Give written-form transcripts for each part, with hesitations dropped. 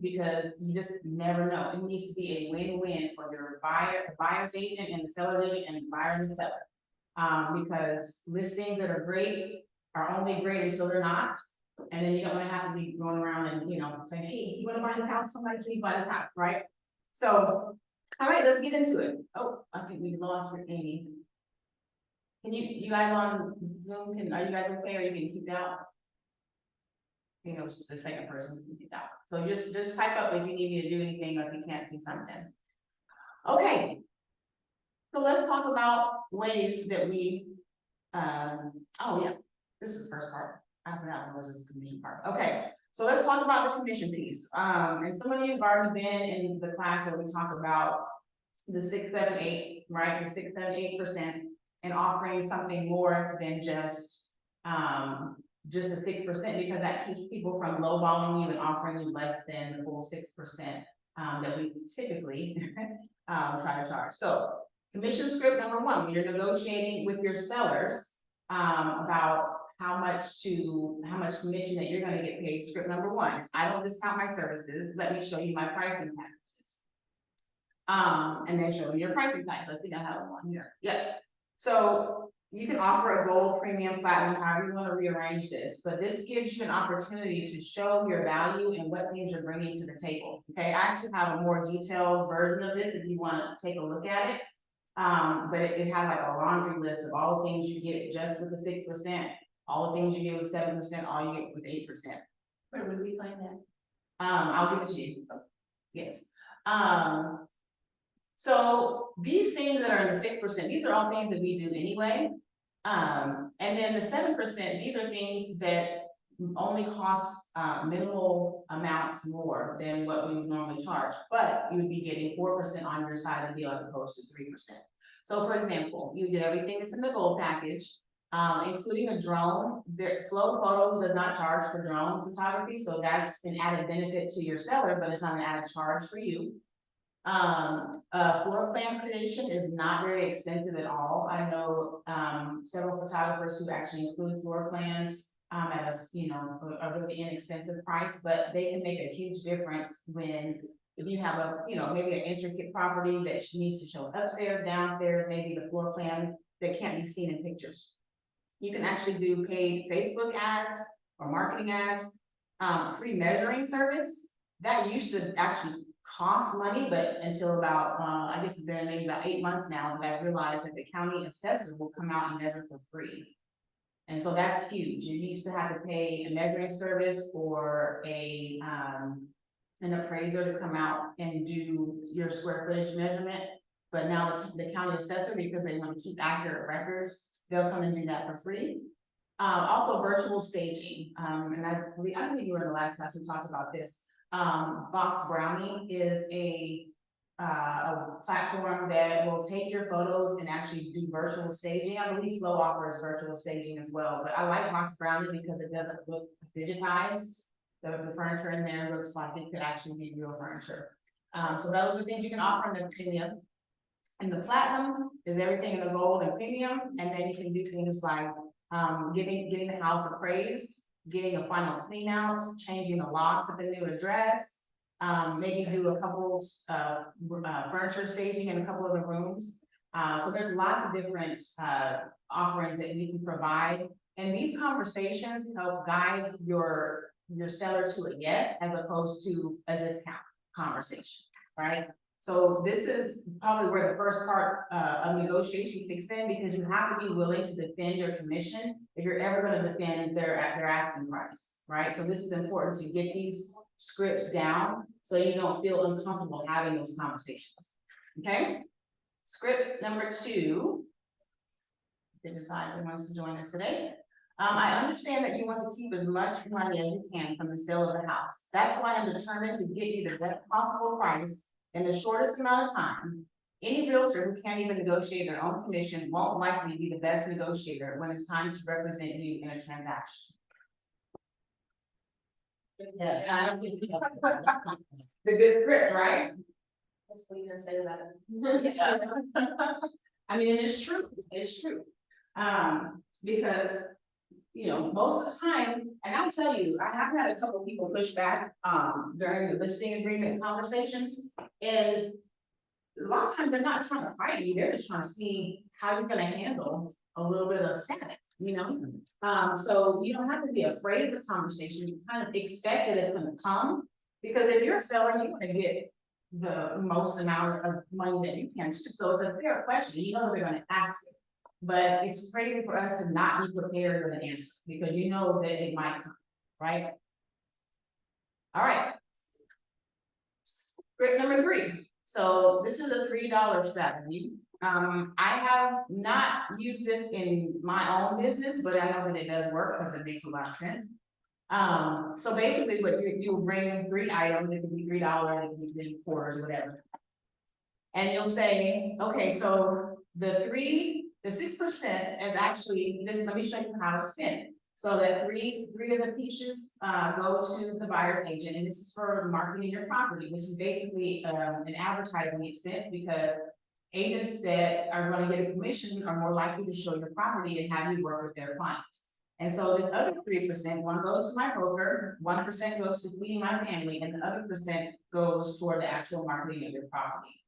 because you just never know. It needs to be a win-win for your buyer, the buyer's agent and the seller's agent and the buyer and the seller. Because listings that are great are only great until they're not. And then you don't want to have to be going around and, you know, saying, hey, you want to buy this house? Somebody please buy this house, right? So, all right, let's get into it. Oh, I think we lost Amy. Can you guys on Zoom, are you guys okay, or you can keep out? I think it was the second person who can keep out. So just type up if you need me to do anything or if you can't see something. Okay. So let's talk about ways that we, oh yeah, this is the first part. I forgot what was this commission part. Okay, so let's talk about the commission piece. And some of you have already been in the class where we talk about the 6, 7, 8, right? The 6, 7, 8%, and offering something more than just a 6%, because that keeps people from lowballing you and offering you less than the full 6% that we typically try to charge. So commission script number 1, when you're negotiating with your sellers about how much commission that you're going to get paid. Script number 1 is, I don't discount my services. Let me show you my pricing packages. And then show me your pricing package. I think I have one here. Yeah. So you can offer a gold, premium, platinum, however you want to rearrange this, but this gives you an opportunity to show your value and what things you're bringing to the table. Okay, I actually have a more detailed version of this if you want to take a look at it. But it has like a laundry list of all the things you get just with the 6%, all the things you get with 7%, all you get with 8%. Where would we find that? I'll give it to you. Yes. So these things that are in the 6%, these are all things that we do anyway. And then the 7%, these are things that only cost minimal amounts more than what we would normally charge, but you would be getting 4% on your side of the deal as opposed to 3%. So for example, you get everything that's in the gold package, including a drone. Flow Photos does not charge for drone photography, so that's an added benefit to your seller, but it's not an added charge for you. Floor plan creation is not very expensive at all. I know several photographers who actually include floor plans at a really inexpensive price, but they can make a huge difference when if you have maybe an intricate property that needs to show upstairs, downstairs, maybe the floor plan that can't be seen in pictures. You can actually do paid Facebook ads or marketing ads, free measuring service that used to actually cost money, but until about I guess it's been maybe about 8 months now that I realized that the county assessor will come out and measure for free. And so that's huge. You used to have to pay a measuring service or an appraiser to come out and do your square footage measurement, but now the county assessor, because they want to keep accurate records, they'll come and do that for free. Also virtual staging, and I believe you were in the last class we talked about this. Box Brownie is a platform that will take your photos and actually do virtual staging. I believe Flow offers virtual staging as well, but I like Box Brownie because it doesn't look digitized. The furniture in there looks like it could actually be real furniture. So those are things you can offer in the premium. And the platinum is everything in the gold and premium, and then you can do things like getting the house appraised, getting a final clean out, changing the locks at the new address, maybe do a couple furniture staging in a couple of the rooms. So there's lots of different offerings that we can provide, and these conversations help guide your seller to a yes as opposed to a discount conversation, right? So this is probably where the first part of negotiation kicks in, because you have to be willing to defend your commission if you're ever going to defend their asking price, right? So this is important to get these scripts down so you don't feel uncomfortable having those conversations. Okay. Script number 2. If decides it wants to join us today. I understand that you want to keep as much money as you can from the sale of the house. That's why I'm determined to get you the best possible price in the shortest amount of time. Any realtor who can't even negotiate their own commission won't likely be the best negotiator when it's time to represent you in a transaction. Yeah, the good script, right? That's what you can say about it. Yeah. I mean, and it's true. It's true. Because you know, most of the time, and I'll tell you, I have had a couple of people push back, during the listing agreement conversations. And a lot of times they're not trying to fight you, they're just trying to see how you're gonna handle a little bit of static, you know? So you don't have to be afraid of the conversation, you kind of expect that it's gonna come. Because if you're a seller, you wanna get the most amount of money that you can, so it's a fair question, you know they're gonna ask it. But it's crazy for us to not be prepared with an answer, because you know that it might come, right? All right. Great, number 3. So this is a $3 strategy. I have not used this in my own business, but I know that it does work because it makes a lot of sense. So basically what you'll bring 3 items, it could be $3, it could be 3 quarters, whatever. And you'll say, okay, so the 6% is actually this, let me show you how it's spent. So that three of the pieces go to the buyer's agent, and this is for marketing your property. This is basically an advertising expense, because agents that are going to get a commission are more likely to show your property and have you work with their clients. And so this other 3%, one goes to my broker, 1% goes to feeding my family, and the other percent goes toward the actual marketing of your property.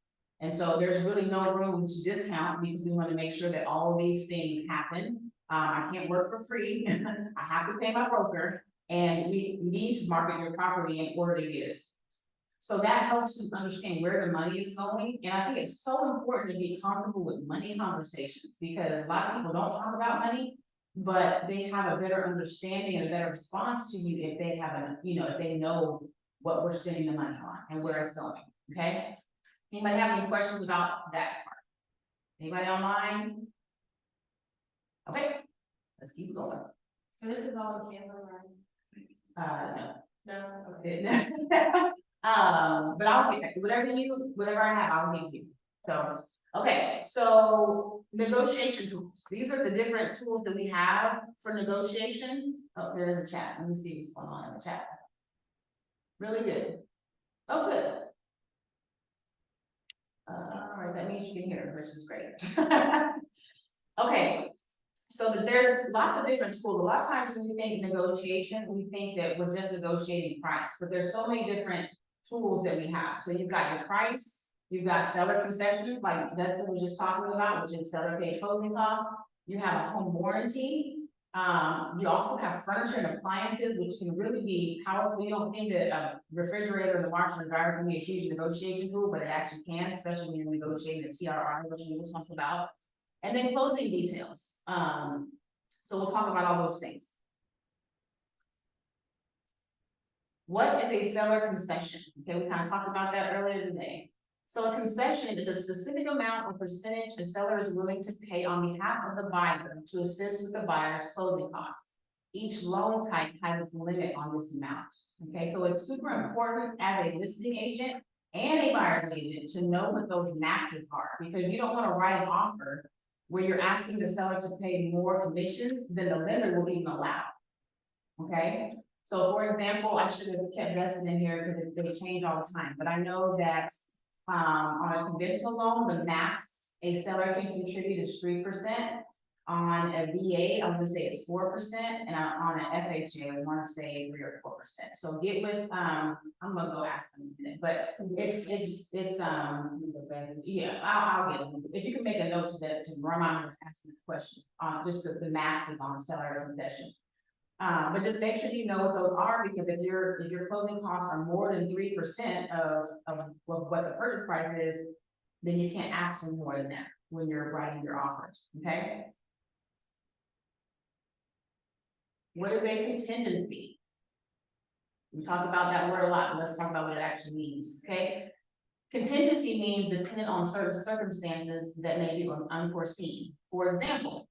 And so there's really no room to discount, because we want to make sure that all of these things happen. I can't work for free. I have to pay my broker, and we need to market your property in order to get us. So that helps us understand where the money is going. And I think it's so important to be comfortable with money conversations, because a lot of people don't talk about money, but they have a better understanding and a better response to you if they have a, you know, if they know what we're spending the money on and where it's going. Okay. Anybody have any questions about that part? Anybody online? Okay, let's keep going. And this is all in camera, right? No. No, Okay. But I'll get whatever I have, I'll give you. So, okay, so negotiation tools. These are the different tools that we have for negotiation. Oh, there's a chat. Let me see what's going on in the chat. Really good. Oh, good. All right, that means you can hear it, which is great. Okay, so there's lots of different tools. A lot of times when we think negotiation, we think that we're just negotiating price, but there's so many different tools that we have. So you've got your price, you've got seller concessions, like that's what we're just talking about, which is seller paid closing costs. You have a home warranty. You also have furniture and appliances, which can really be powerful. You don't think that a refrigerator and a washer and dryer can be a huge negotiation tool, but it actually can, especially when you're negotiating a TRR, which we will talk about. And then closing details. So we'll talk about all those things. What is a seller concession? Okay, we kind of talked about that earlier today. So a concession is a specific amount or percentage a seller is willing to pay on behalf of the buyer to assist with the buyer's closing costs. Each loan type has its limit on this amount. Okay, so it's super important as a listing agent and a buyer's agent to know what those maxes are, because you don't want to write an offer where you're asking the seller to pay more commission than the lender will even allow. Okay, so for example, I should have kept vesting in here because they change all the time, but I know that on a conventional loan, the max a seller can contribute is 3%. On a VA, I'm gonna say it's 4%, and on an FHA, I want to say 3 or 4%. So get with I'm gonna go ask them in a minute, but it's yeah, I'll get them. If you can make a note to that, to remind me to ask the question on just the maxes on seller concessions. But just make sure you know what those are, because if your closing costs are more than 3% of what the purchase price is, then you can't ask for more than that when you're writing your offers. Okay. What is a contingency? We talk about that word a lot, but let's talk about what it actually means. Okay. Contingency means dependent on certain circumstances that may be unforeseen. For example,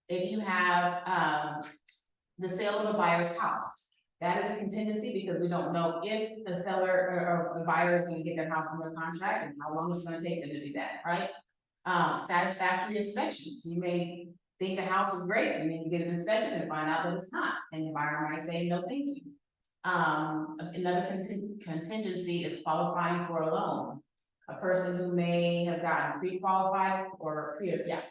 if you have the sale of a buyer's house, that is a contingency, because we don't know if the seller or the buyer is going to get their house under contract and how long it's going to take them to do that, right? Satisfactory inspections. You may think a house is great, and then you get it inspected and find out that it's not, and the buyer might say no thank you. Another contingency is qualifying for a loan. A person who may have gotten pre-qualified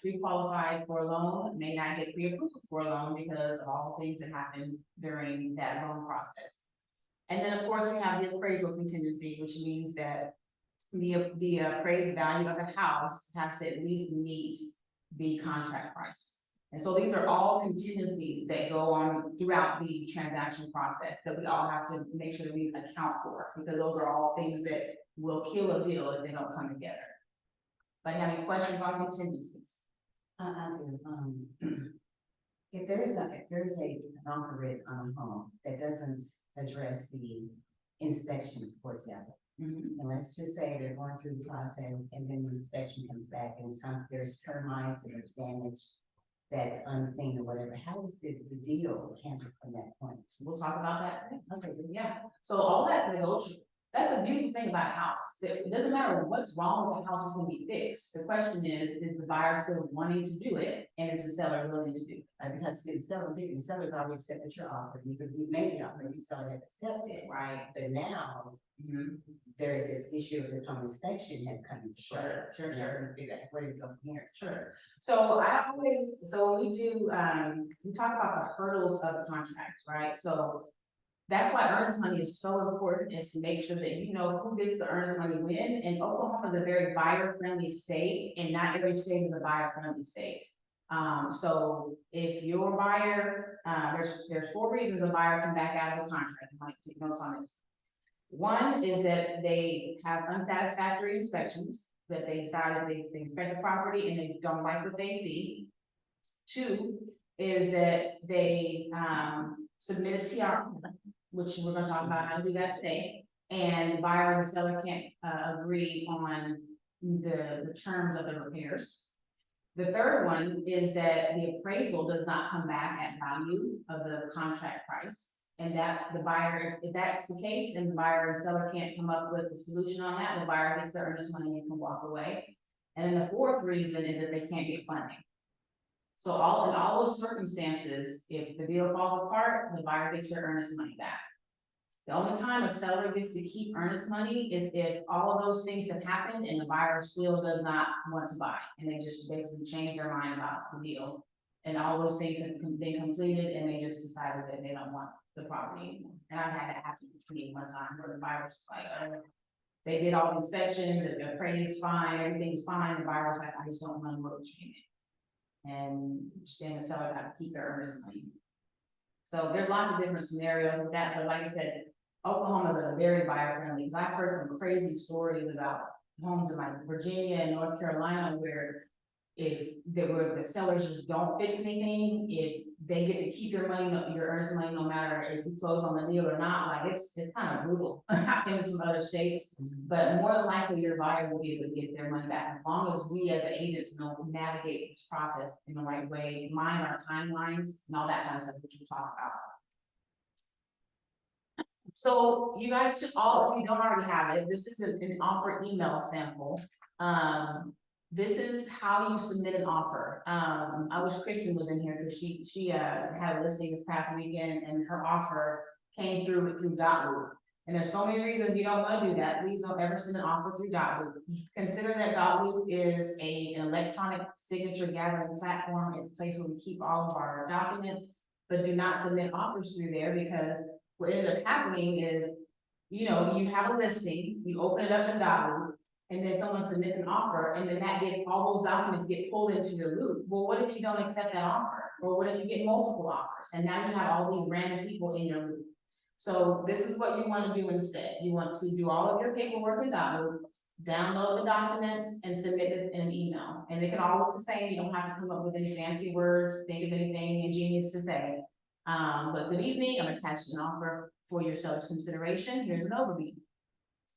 pre-qualified for a loan may not get pre-approved for a loan because of all the things that happen during that loan process. And then, of course, we have the appraisal contingency, which means that the appraised value of the house has to at least meet the contract price. And so these are all contingencies that go on throughout the transaction process that we all have to make sure that we account for, because those are all things that will kill a deal if they don't come together. But have any questions on contingencies? I do, if there's a offer written on a home that doesn't address the inspections, for example. And let's just say they're going through the process and then the inspection comes back and there's termites and there's damage that's unseen or whatever. How is the deal handled from that point? We'll talk about that today. Okay, Yeah, so all that's negotiable. That's the beautiful thing about a house. It doesn't matter what's wrong with the house, it can be fixed. The question is the buyer still wanting to do it, and is the seller willing to do it? because the seller's already accepted your offer. You've made the offer, the seller has accepted, Right. but now there's this issue of the home inspection has come into play. Sure. Figure out where to go from here. Sure. So when we do, we talk about the hurdles of the contract, right? So that's why earnest money is so important, is to make sure that you know who gets the earnest money when. And Oklahoma is a very buyer-friendly state, and not every state is a buyer-friendly state. So if your buyer, there's 4 reasons a buyer can back out of a contract. I might take notes on this. One is that they have unsatisfactory inspections, that they decided they inspect the property and they don't like what they see. 2 is that they submit a TR, which we're going to talk about how to do that today, and the buyer and the seller can't agree on the terms of the repairs. The third one is that the appraisal does not come back at value of the contract price, and that the buyer, if that's the case, and the buyer and seller can't come up with a solution on that, the buyer gets their earnest money and can walk away. And then the 4th reason is that they can't get funding. So in all those circumstances, if the deal falls apart, the buyer gets their earnest money back. The only time a seller gets to keep earnest money is if all of those things have happened and the buyer still does not want to buy, and they just basically change their mind about the deal. And all those things have been completed and they just decided that they don't want the property anymore. And I've had that happen to me one time where the buyer was just like, oh, they did all the inspection, the appraised fine, everything's fine. The buyer was like, I just don't want to mortgage payment. And then the seller got to keep their earnest money. So there's lots of different scenarios with that, but like I said, Oklahoma is a very buyer-friendly, because I've heard some crazy stories about homes in like Virginia and North Carolina where the sellers just don't fix anything, if they get to keep your money, your earnest money, no matter if you close on the deal or not, like it's kind of brutal in some other states. But more than likely your buyer will be able to get their money back, as long as we as agents know navigate this process in the right way, mind our timelines and all that kind of stuff which we talk about. So you guys should all, if you don't already have it, this is an offer email sample. This is how you submit an offer. I wish Kristen was in here because she had a listing this past weekend and her offer came through Dotloop. And there's so many reasons you don't want to do that. Please don't ever send an offer through Dotloop. Consider that Dotloop is an electronic signature gathering platform. It's a place where we keep all of our documents, but do not submit offers through there, because what ended up happening is, you have a listing, you open it up in Dotloop, and then someone submits an offer, and then all those documents get pulled into your loop. Well, what if you don't accept that offer? Or what if you get multiple offers? And now you have all these random people in your loop. So this is what you want to do instead. You want to do all of your paperwork in Dotloop, download the documents, and submit it in an email. And it can all look the same. You don't have to come up with any fancy words, think of anything ingenious to say. But good evening, I'm attached an offer for your seller's consideration. Here's an overview.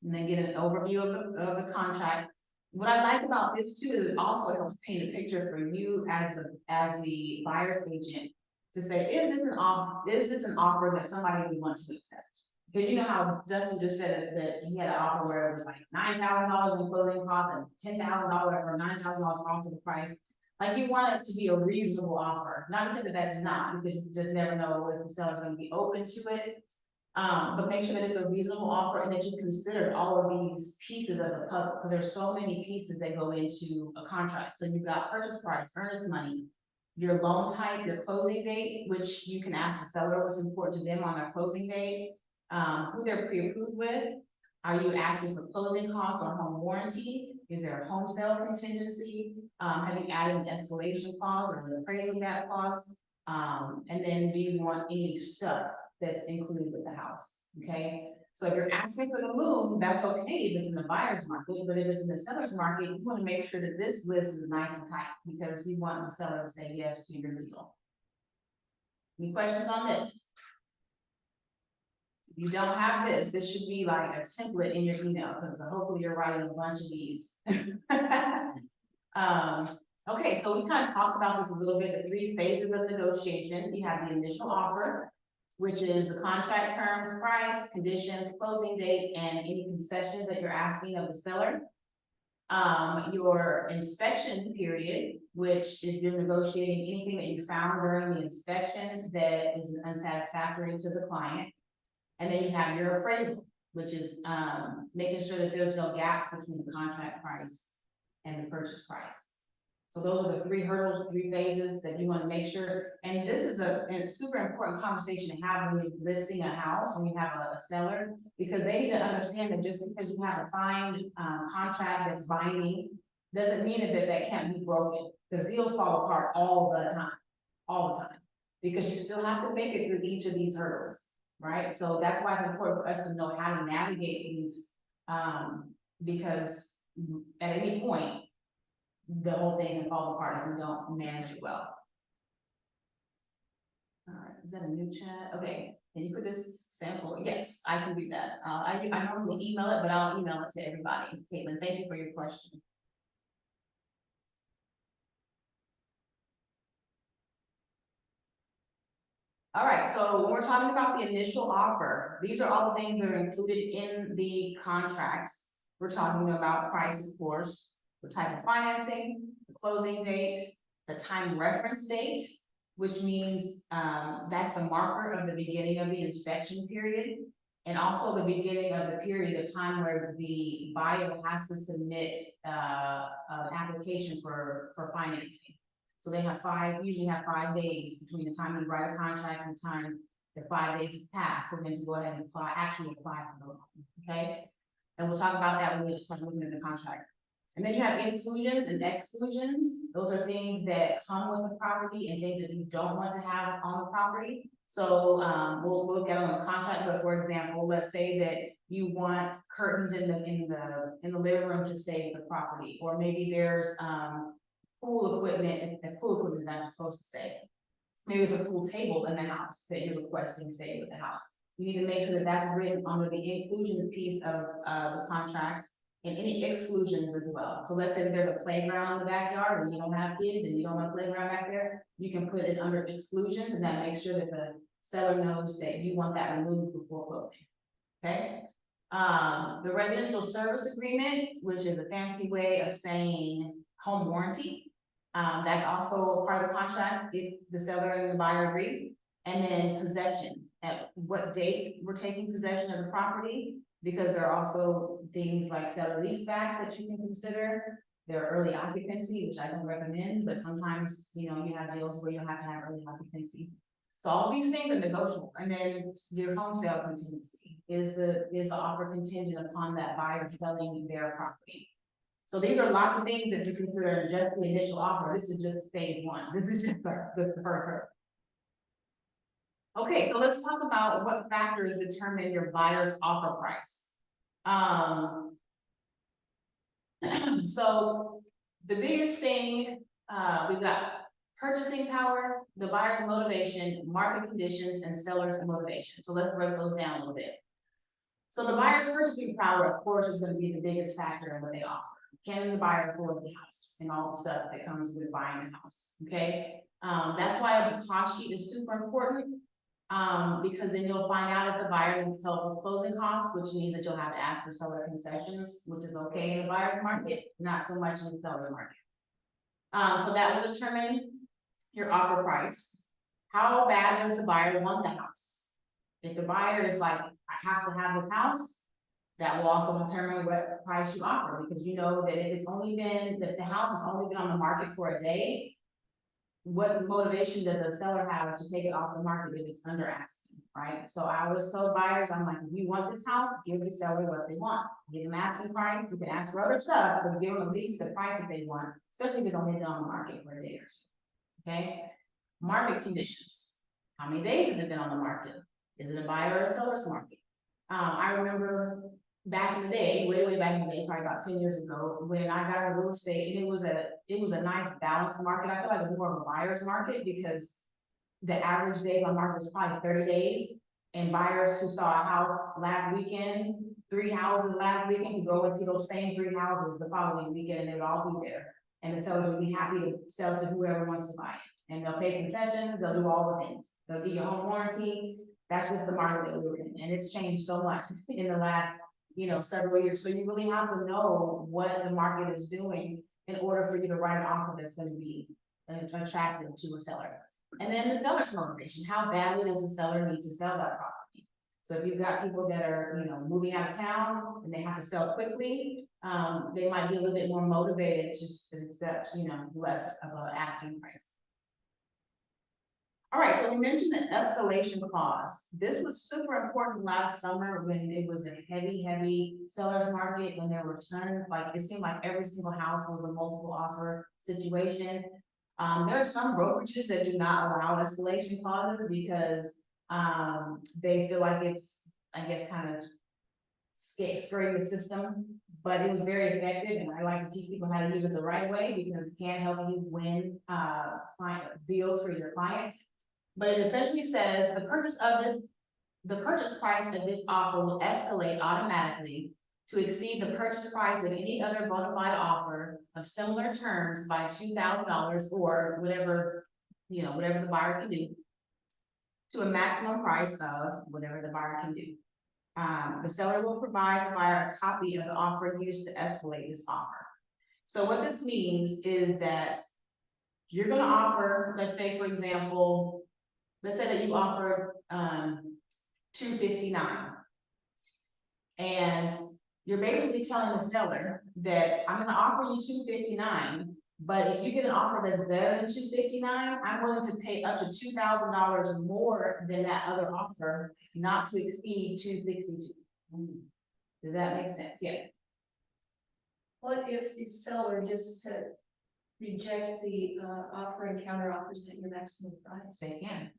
And then get an overview of the contract. What I like about this too is also it helps paint a picture for you as the buyer's agent to say, is this an offer that somebody would want to accept? Because you know how Dustin just said that he had an offer where it was like $9,000 in closing costs and $10,000 or $9,000 off of the price. Like you want it to be a reasonable offer. Not to say that that's not, because you just never know if the seller's going to be open to it. But make sure that it's a reasonable offer and that you consider all of these pieces of the puzzle, because there's so many pieces that go into a contract. So you've got purchase price, earnest money, your loan type, your closing date, which you can ask the seller what's important to them on their closing date, who they're pre-approved with. Are you asking for closing costs or home warranty? Is there a home sale contingency? Have you added an escalation clause or an appraisal gap clause? And then do you want any stuff that's included with the house, okay? So if you're asking for the move, that's okay if it's in the buyer's market, but if it's in the seller's market, you wanna make sure that this list is nice and tight, because you want the seller to say yes to your deal. Any questions on this? If you don't have this, this should be like a template in your email, because hopefully you're writing a bunch of these. Okay, so we kind of talked about this a little bit, the 3 phases of negotiation. You have the initial offer, which is the contract terms, price, conditions, closing date, and any concessions that you're asking of the seller. Your inspection period, which is you're negotiating anything that you found during the inspection that is unsatisfactory to the client. And then you have your appraisal, which is making sure that there's no gaps between the contract price and the purchase price. So those are the 3 hurdles, 3 phases that you want to make sure. And this is a super important conversation to have when you're listing a house, when you have a seller, because they need to understand that just because you have a signed contract that's binding, doesn't mean that can't be broken, because deals fall apart all the time, because you still have to make it through each of these hurdles, right? So that's why it's important for us to know how to navigate these, because at any point, the whole thing can fall apart if we don't manage it well. All right, is that a new chat? Okay, can you put this sample? Yes, I can do that. I normally email it, but I'll email it to everybody. Caitlin, thank you for your question. All right, so when we're talking about the initial offer, these are all the things that are included in the contract. We're talking about price, of course, the type of financing, the closing date, the time reference date, which means that's the marker of the beginning of the inspection period, and also the beginning of the period of time where the buyer has to submit an application for financing. So they have usually have 5 days between the time you write a contract and the time the 5 days has passed for them to go ahead and actually apply for the loan, okay? And we'll talk about that when we start looking at the contract. And then you have inclusions and exclusions. Those are things that come with the property and things that you don't want to have on the property. So we'll look at on the contract, but for example, let's say that you want curtains in the living room to stay with the property, or maybe there's pool equipment, if pool equipment is actually supposed to stay. Maybe there's a pool table in the house that you're requesting stay with the house. You need to make sure that that's written under the inclusions piece of the contract, and any exclusions as well. So let's say that there's a playground in the backyard and you don't have kids and you don't have a playground back there, you can put it under exclusions, and that makes sure that the seller knows that you want that removed before closing, okay? The residential service agreement, which is a fancy way of saying home warranty. That's also a part of the contract if the seller and the buyer agree. And then possession, at what date we're taking possession of the property, because there are also things like seller leasebacks that you can consider. There are early occupancy, which I don't recommend, but sometimes, you know, you have deals where you don't have to have early occupancy. So all these things are negotiable. And then your home sale contingency is the offer contingent upon that buyer selling their property. So these are lots of things that you consider in just the initial offer. This is just phase 1. This is just the first hurdle. Okay, so let's talk about what factors determine your buyer's offer price. So the biggest thing, we've got purchasing power, the buyer's motivation, market conditions, and seller's motivation. So let's break those down a little bit. So the buyer's purchasing power, of course, is going to be the biggest factor in what they offer. Can the buyer afford the house and all the stuff that comes with buying the house, okay? That's why a cost sheet is super important, because then you'll find out if the buyer needs help with closing costs, which means that you'll have to ask for seller concessions, which is okay in the buyer's market, not so much in the seller market. So that will determine your offer price. How bad does the buyer want the house? If the buyer is like, I have to have this house, that will also determine what price you offer, because you know that if it's only been, that the house has only been on the market for a day, what motivation does the seller have to take it off the market if it's under asking, right? So I always tell buyers, I'm like, if you want this house, give the seller what they want. Give them asking price, you can ask for other stuff, but give them at least the price that they want, especially if it's only been on the market for a day or two, okay? Market conditions. How many days has it been on the market? Is it a buyer or a seller's market? I remember back in the day, way back in the day, probably about 10 years ago, when I got into real estate, and it was a nice balanced market. I feel like it was more of a buyer's market because the average day on market was probably 30 days. And buyers who saw a house last weekend, 3 houses last weekend, could go and see those same 3 houses the following weekend, and they would all be there. And the sellers would be happy to sell to whoever wants to buy it. And they'll pay concessions, they'll do all the things. They'll give you a home warranty. That's just the market that we're in. And it's changed so much in the last, several years. So you really have to know what the market is doing in order for you to write an offer that's going to be attractive to a seller. And then the seller's motivation. How badly does the seller need to sell that property? So if you've got people that are, moving out of town and they have to sell quickly, they might be a little bit more motivated to accept, less of an asking price. All right, so we mentioned the escalation clause. This was super important last summer when it was a heavy seller's market, and there were tons, like it seemed like every single house was a multiple offer situation. There are some brokerages that do not allow escalation clauses because they feel like it's, I guess, kind of skirting the system, but it was very effective, and I like to teach people how to use it the right way because it can help you win client deals for your clients. But it essentially says the purchase price of this offer will escalate automatically to exceed the purchase price of any other bona fide offer of similar terms by $2,000 or whatever the buyer can do, to a maximum price of whatever the buyer can do. The seller will provide the buyer a copy of the offer used to escalate this offer. So what this means is that you're going to offer, let's say, for example, let's say that you offered $259, and you're basically telling the seller that I'm going to offer you $259, but if you get an offer that's better than $259, I'm willing to pay up to $2,000 more than that other offer, not to exceed $262. Does that make sense? Yes. What if the seller just to reject the offer and counter offers at your maximum price? They can.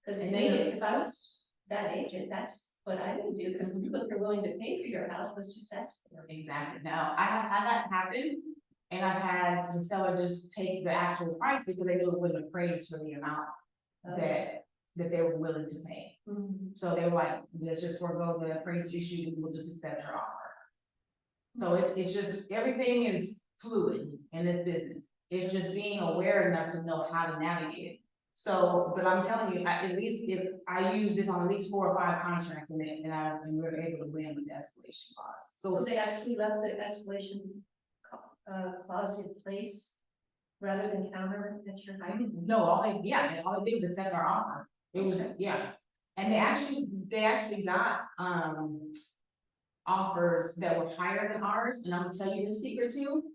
Because if I was that agent, that's what I would do, because if they're willing to pay for your house, let's just ask for it. Exactly. Now, I have had that happen, and I've had the seller just take the actual price because they knew it wouldn't appraise for the amount that they were willing to pay. So they were like, let's just forego the appraisal issue, and we'll just accept your offer. So it's just, everything is fluid in this business. It's just being aware enough to know how to navigate it. So, but I'm telling you, at least if I use this on at least 4 or 5 contracts, and we were able to win with the escalation clause. So they actually left the escalation clause in place rather than counter at your height? No, all they did was accept our offer. It was, and they actually got offers that were higher than ours, and I'm gonna tell you the secret too.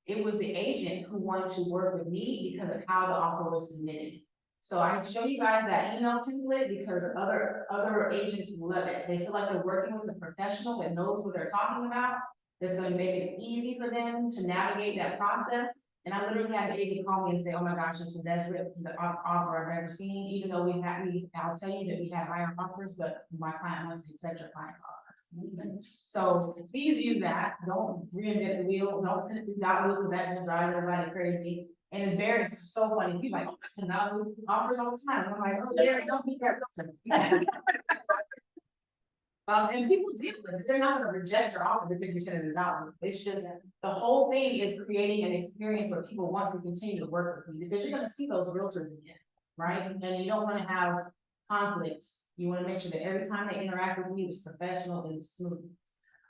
It was the agent who wanted to work with me because of how the offer was submitted. So I can show you guys that email template because other agents love it. They feel like they're working with a professional that knows what they're talking about. That's going to make it easy for them to navigate that process. And I literally had an agent call me and say, "Oh my gosh, this is the best offer I've ever seen." Even though I'll tell you that we have higher offers, but my client must accept your client's offer. So please use that. Don't reinvent the wheel. Don't send it to Outlook because that just drives everybody crazy. And it's very so funny. People like, "Oh, I send Outlook offers all the time." And I'm like, "Oh, Derek, don't be that person." And people deal with it. They're not going to reject your offer because you send it out. It's just the whole thing is creating an experience where people want to continue to work with you because you're going to see those realtors again, right? And you don't want to have conflicts. You want to make sure that every time they interact with you, it's professional and smooth.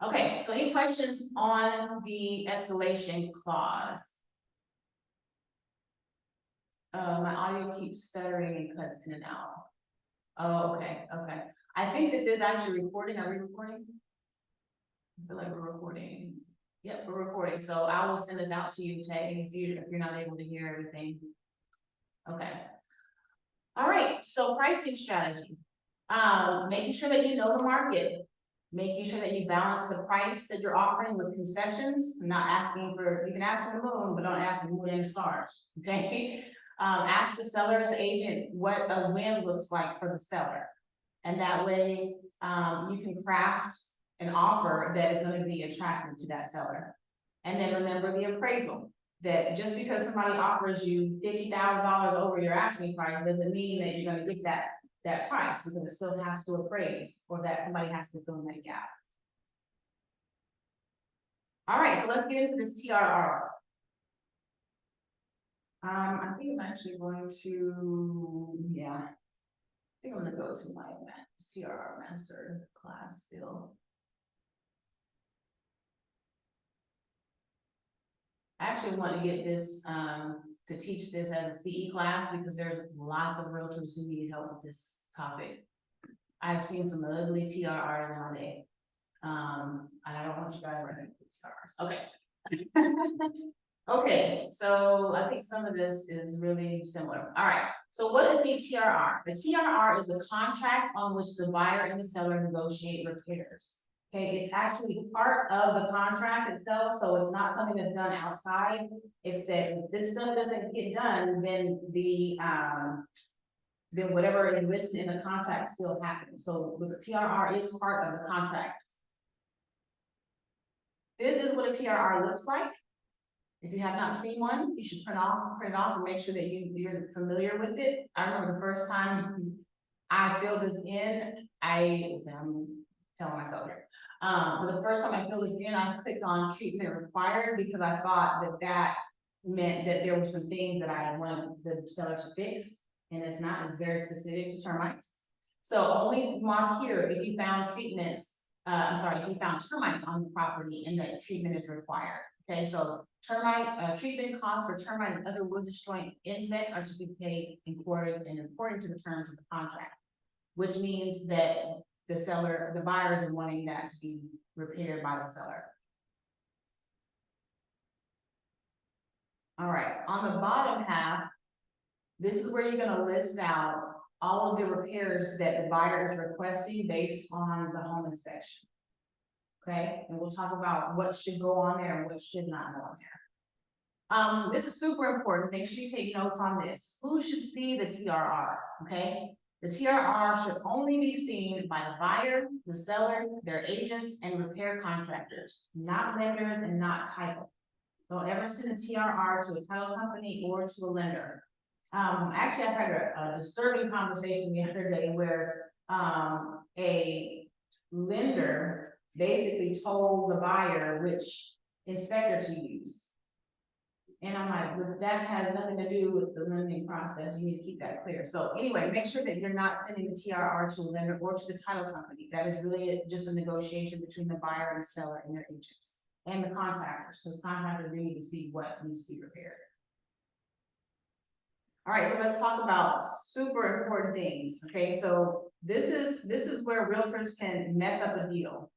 Okay, so any questions on the escalation clause? My audio keeps stuttering and cuts in and out. Oh, okay, okay. I think this is actually recording. Are we recording? I feel like we're recording. Yep, we're recording. So I will send this out to you, Tay, if you're not able to hear everything. Okay. All right, so pricing strategy. Making sure that you know the market, making sure that you balance the price that you're offering with concessions, not asking for, you can ask for the moon, but don't ask for the moon and the stars, okay? Ask the seller's agent what a win looks like for the seller. And that way, you can craft an offer that is gonna be attractive to that seller. And then remember the appraisal, that just because somebody offers you $50,000 over your asking price, doesn't mean that you're gonna get that price, because it still has to appraise, or that somebody has to fill in that gap. All right, so let's get into this TRR. I think I'm actually going to, yeah. I think I'm gonna go to my TRR master class still. I actually want to get this, to teach this as a CE class, because there's lots of realtors who need help with this topic. I've seen some ugly TRRs nowadays. And I don't want you guys running TRRs. Okay. Okay, so I think some of this is really similar. All right, so what is the TRR? The TRR is the contract on which the buyer and the seller negotiate repairs. Okay, it's actually part of the contract itself, so it's not something that's done outside. It's that if this stuff doesn't get done, then then whatever is listed in the contract still happens. So the TRR is part of the contract. This is what a TRR looks like. If you have not seen one, you should print it off and make sure that you're familiar with it. I remember the first time I filled this in, I'm telling myself here. But the first time I filled this in, I clicked on treatment required, because I thought that meant that there were some things that I wanted the seller to fix, and it's not. It's very specific to termites. So only mark here if you found treatments. If you found termites on the property and that treatment is required. Okay, so termite treatment costs for termite and other wood destroying insects are to be paid according to the terms of the contract, which means that the buyers are wanting that to be repaired by the seller. All right, on the bottom half, this is where you're gonna list out all of the repairs that the buyer is requesting based on the home inspection. Okay, and we'll talk about what should go on there and what should not go on there. This is super important. Make sure you take notes on this. Who should see the TRR? Okay, the TRR should only be seen by the buyer, the seller, their agents, and repair contractors, not lenders and not title. Don't ever send a TRR to a title company or to a lender. Actually, I had a disturbing conversation the other day where a lender basically told the buyer which inspector to use. And I'm like, but that has nothing to do with the lending process. You need to keep that clear. So anyway, make sure that you're not sending the TRR to a lender or to the title company. That is really just a negotiation between the buyer and the seller and their agents and the contractors, because contractors really need to see what needs to be repaired. All right, so let's talk about super important things. Okay, so this is where realtors can mess up a deal.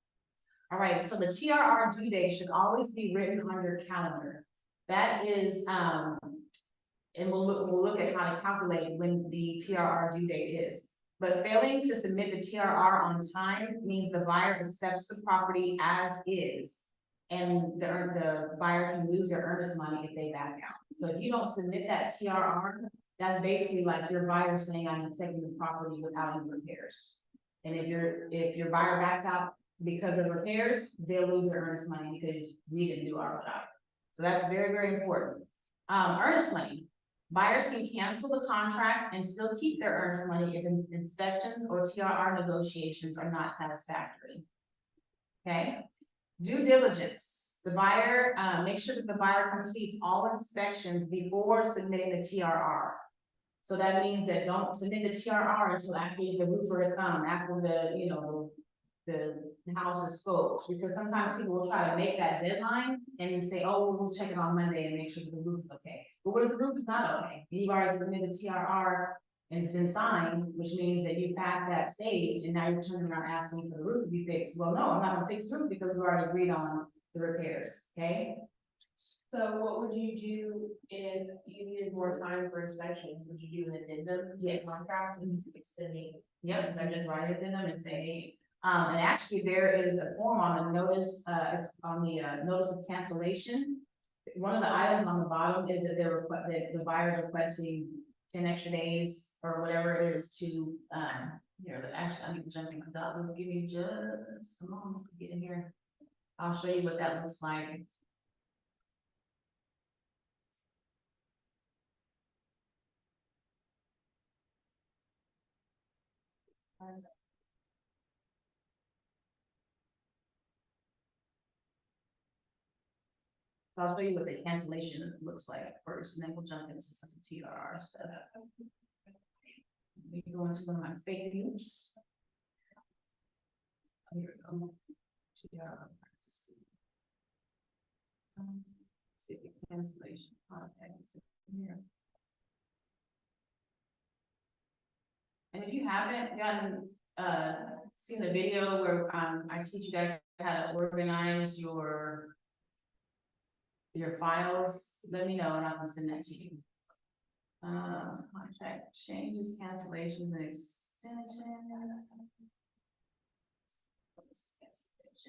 All right, so the TRR due date should always be written on your calendar. That is, and we'll look at how to calculate when the TRR due date is. But failing to submit the TRR on time means the buyer accepts the property as is, and the buyer can lose their earnest money if they back out. So if you don't submit that TRR, that's basically like your buyer saying, I'm accepting the property without any repairs. And if your buyer backs out because of repairs, they'll lose their earnest money because we didn't do our job. So that's very, very important. Earnest money. Buyers can cancel the contract and still keep their earnest money if inspections or TRR negotiations are not satisfactory. Okay. Due diligence. The buyer, make sure that the buyer completes all inspections before submitting the TRR. So that means that don't submit the TRR until after the roofer is after the house is scoped, because sometimes people will try to make that deadline and say, oh, we'll check it on Monday and make sure that the roof is okay. But what if the roof is not okay? You've already submitted the TRR and it's been signed, which means that you passed that stage, and now you're turning around asking for the roof to be fixed. Well, no, I'm not gonna fix the roof because we already agreed on the repairs, okay? So what would you do if you needed more time for inspection? Would you do an addendum to the Yes. contract and extending? Yep, I just write it in them and say, and actually there is a form on the notice, it's on the, notice of cancellation. One of the items on the bottom is that that the buyer is requesting 10 extra days or whatever it is to, here, actually, I need to jump in my dog, give me just a moment to get in here. I'll show you what that looks like. So I'll show you what the cancellation looks like first, and then we'll jump into some TRR stuff. We go into one of my fake news. Here we go. TRR. See the cancellation. Okay, it's in here. And if you haven't gotten, seen the video where, I teach you guys how to organize your files, let me know and I can send that to you. Contract changes, cancellations, and extension.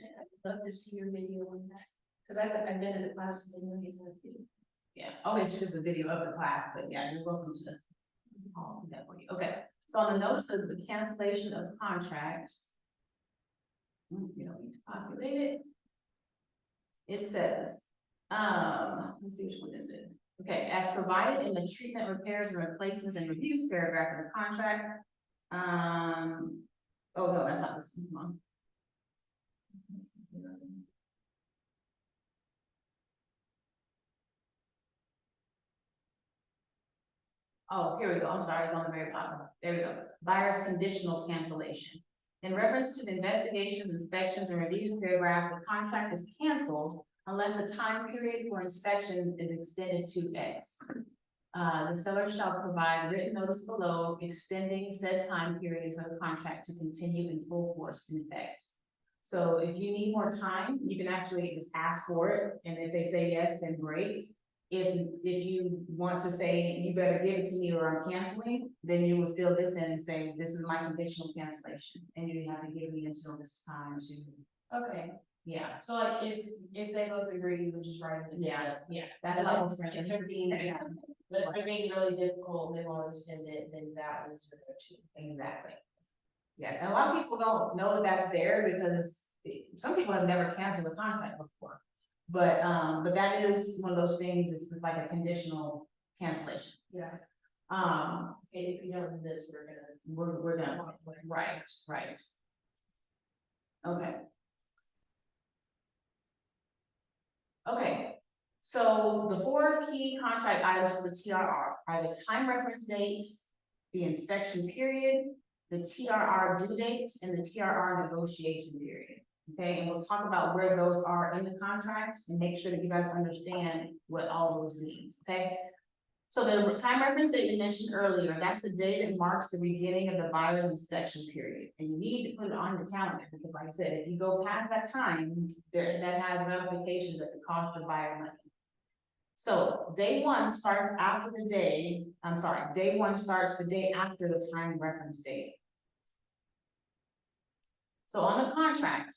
I'd love to see your video on that, because I've been in the class and didn't get that video. Yeah, oh, it's just a video of the class, but yeah, you're welcome to. I'll do that for you. Okay, so on the notice of the cancellation of contract. You don't need to populate it. It says, let's see which one is it. Okay, as provided in the treatment, repairs, and replacements and reviews paragraph of the contract. Oh no, that's not this one. Oh, here we go. I'm sorry, it's on the very bottom. There we go. Buyer's conditional cancellation. In reference to the investigations, inspections, and reviews paragraph, the contract is canceled unless the time period for inspections is extended to X. The seller shall provide written notice below extending said time period for the contract to continue in full force in effect. So if you need more time, you can actually just ask for it, and if they say yes, then great. If you want to say, you better give it to me or I'm canceling, then you would fill this in and say, this is my conditional cancellation, and you have to give me until this time to, Okay, yeah. so like if they both agree, you would just write it. Yeah, that's what I was saying. If they're being, but if they're being really difficult, they want to extend it, then that is your go-to. Exactly. Yes, and a lot of people don't know that that's there because some people have never canceled a contract before. But that is one of those things, it's like a conditional cancellation. Yeah. Okay, If you don't do this, we're done. Right. Okay, so the 4 key contract items for the TRR are the time reference date, the inspection period, the TRR due date, and the TRR negotiation period. Okay, and we'll talk about where those are in the contracts and make sure that you guys understand what all those means, okay? So the time reference that you mentioned earlier, that's the day that marks the beginning of the buyer's inspection period. And you need to put it on your calendar because like I said, if you go past that time, that has ramifications that could cost your buyer money. So day one starts after the day, day one starts the day after the time reference date. So on the contract,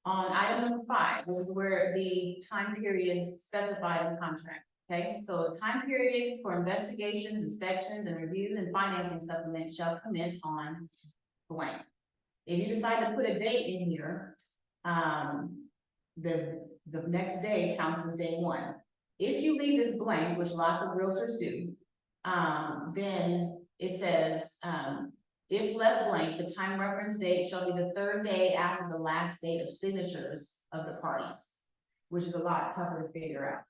on item number 5, this is where the time periods specified in the contract. Okay, so time periods for investigations, inspections, and reviews and financing supplements shall commence on blank. If you decide to put a date in here, the next day counts as day 1. If you leave this blank, which lots of realtors do, then it says, if left blank, the time reference date shall be the 3rd day after the last date of signatures of the parties, which is a lot tougher to figure out.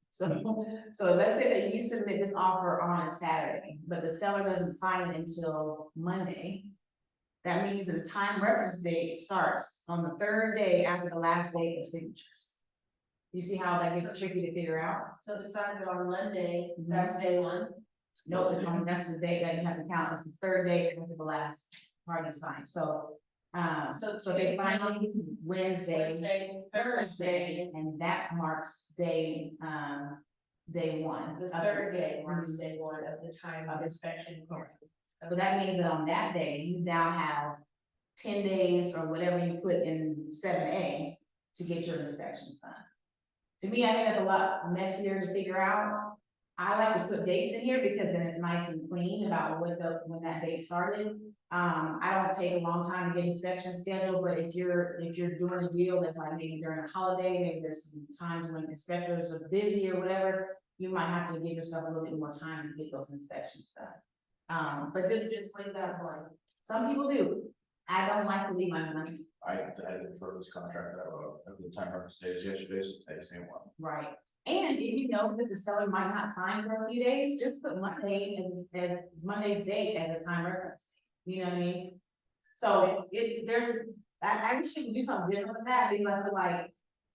So let's say that you submit this offer on a Saturday, but the seller doesn't sign it until Monday. That means that the time reference date starts on the 3rd day after the last date of signatures. You see how that gets tricky to figure out? So if it signs it on Monday, that's day 1. No, that's the date that you have to count, it's the third day after the last party signed, so. So they finally Wednesday, Thursday, and that marks day one. The third day marks day one of the time of inspection. So that means that on that day, you now have 10 days or whatever you put in 7A to get your inspections done. To me, I think that's a lot messier to figure out. I like to put dates in here because then it's nice and clean about when that date started. I don't take a long time to get inspection scheduled, but if you're doing a deal that's like maybe during a holiday, maybe there's some times when inspectors are busy or whatever, you might have to give yourself a little bit more time to get those inspections done. But this, just leave that blank. some people do. I don't like to leave my money. I did for this contract that I wrote, the time reference date is yesterday, so today, same one. Right. And if you know that the seller might not sign for a few days, just put Monday as Monday's date as a time reference. You know what I mean? So I wish you could do something different with that, because I feel like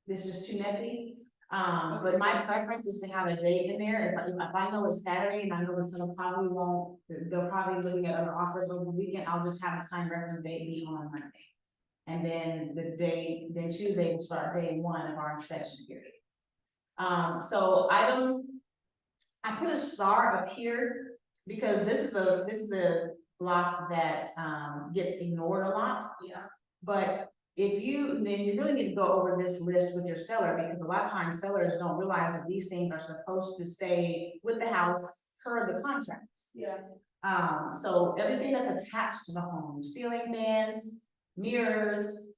this is too messy. But my preference is to have a date in there. If I know it's Saturday and I know the seller probably won't, they're probably looking at other offers over the weekend, I'll just have a time reference date be on Monday. And then then Tuesday will start day one of our inspection period. So I put a star up here because this is a block that gets ignored a lot. Yeah. But then you really need to go over this list with your seller, because a lot of times sellers don't realize that these things are supposed to stay with the house per the contracts. Yeah. So everything that's attached to the home, ceiling fans, mirrors,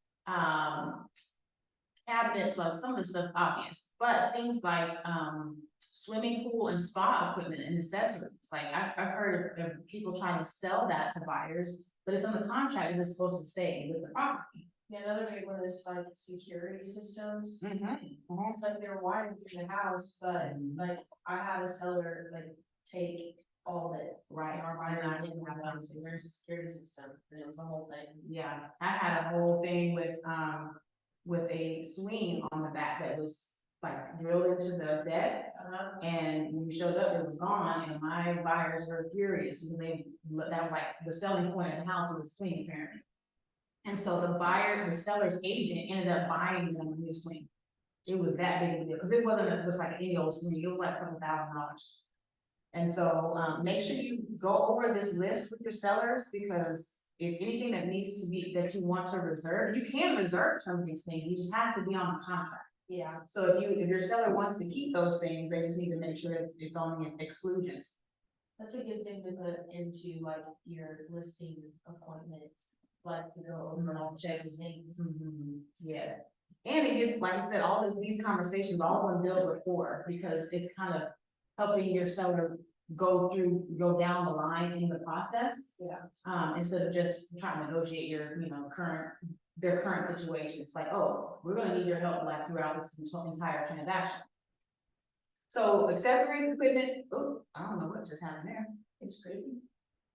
cabinets, like some of the stuff's obvious, but things like swimming pool and spa equipment and accessories, like I've heard of people trying to sell that to buyers, but it's on the contract and it's supposed to stay with the property. Yeah, another big one is like security systems. Mm-hmm. It's like they're wired through the house, but like I had a seller like take all of it. Right. Our buyer didn't have one, so there's a security system, and it was the whole thing. Yeah, I had a whole thing with a swing on the back that was like drilled into the deck. And when we showed up, it was gone, and my buyers were furious because that was like the selling point of the house was the swing apparently. And so the seller's agent ended up buying them a new swing. It was that big a deal, because it wasn't just like any old swing, it was like a couple $1,000s. And so make sure you go over this list with your sellers, because if anything that needs to be, that you want to reserve, you can reserve some of these things, it just has to be on the contract. Yeah. So if your seller wants to keep those things, they just need to make sure it's on the exclusions. That's a good thing to put into like your listing appointment, like to go over all checks things. Yeah, and it gets, like I said, all of these conversations, all of them build rapport, because it's kind of helping your seller go down the line in the process. Yeah. Instead of just trying to negotiate their current situation. It's like, oh, we're gonna need your help like throughout this entire transaction. So accessories, equipment, oh, I don't know what just happened there. It's pretty.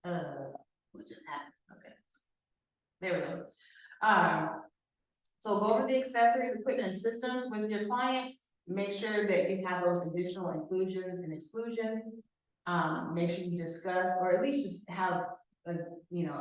What just happened? Okay. There we go. So go over the accessories, equipment, and systems with your clients. Make sure that you have those additional inclusions and exclusions. Make sure you discuss, or at least just have a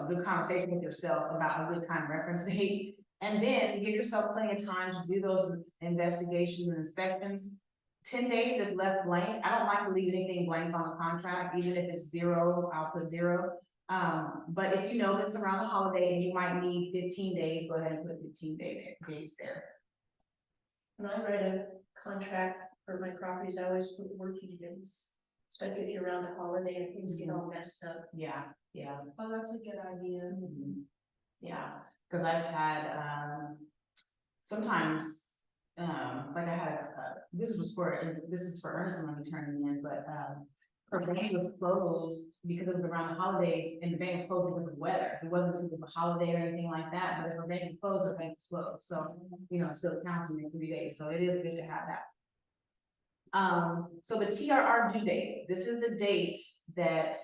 good conversation with yourself about a good time reference date. And then give yourself plenty of time to do those investigations and inspections. 10 days if left blank. I don't like to leave anything blank on a contract, even if it's 0, I'll put 0. But if you know this around the holiday and you might need 15 days, go ahead and put 15 days there. When I write a contract for my properties, I always put working days. Especially if you're around a holiday and things get all messed up. Yeah. Oh, that's a good idea. Yeah, because I've had sometimes like I had this is for Ernest when we turning in, but her bank was closed because it was around the holidays, and the bank was closed because of weather. It wasn't because of a holiday or anything like that, but if her bank was closed, her bank was closed. So it still counts in 3 days. So it is good to have that. So the TRR due date, this is the date that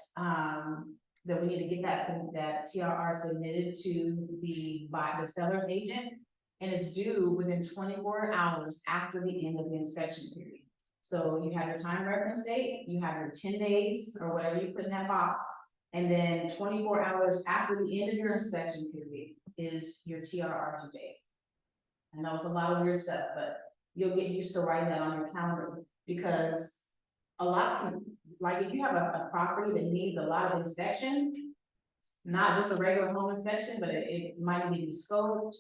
that we need to get that TRR submitted to by the seller's agent, and it's due within 24 hours after the end of the inspection period. So you have your time reference date, you have your 10 days or whatever you put in that box. And then 24 hours after the end of your inspection period is your TRR due date. I know it's a lot of weird stuff, but you'll get used to writing that on your calendar, because a lot can, like if you have a property that needs a lot of inspection, not just a regular home inspection, but it might need to be scoped.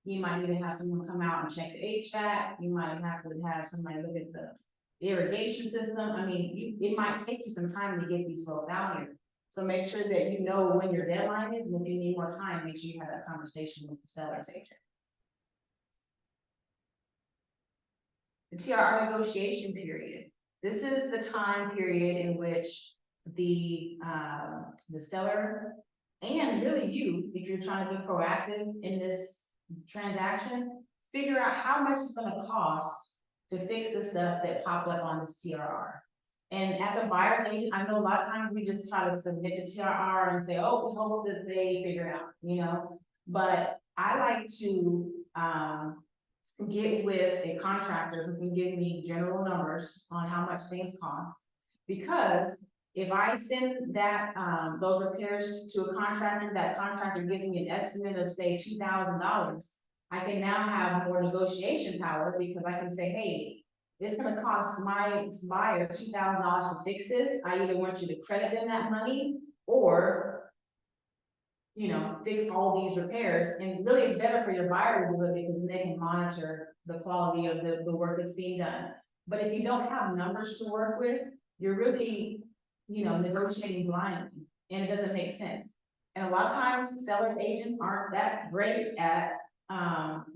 You might need to have someone come out and check the HVAC, you might have to have somebody look at the irrigation system. I mean, it might take you some time to get these folks out here. So make sure that you know when your deadline is, and if you need more time, make sure you have that conversation with the seller's agent. The TRR negotiation period. This is the time period in which the seller, and really you, if you're trying to be proactive in this transaction, figure out how much it's gonna cost to fix the stuff that popped up on this TRR. And as a buyer agent, I know a lot of times we just try to submit the TRR and say, oh, we hope that they figure it out, you know? But I like to get with a contractor who can give me general numbers on how much things cost. Because if I send that, those repairs to a contractor, that contractor gives me an estimate of say $2,000, I can now have more negotiation power, because I can say, hey, it's gonna cost my buyer $2,000 to fix this. I either want you to credit them that money, or, you know, fix all these repairs. And really it's better for your buyer to do it, because then they can monitor the quality of the work that's being done. But if you don't have numbers to work with, you're really, you know, negotiating blindly, and it doesn't make sense. And a lot of times seller agents aren't that great at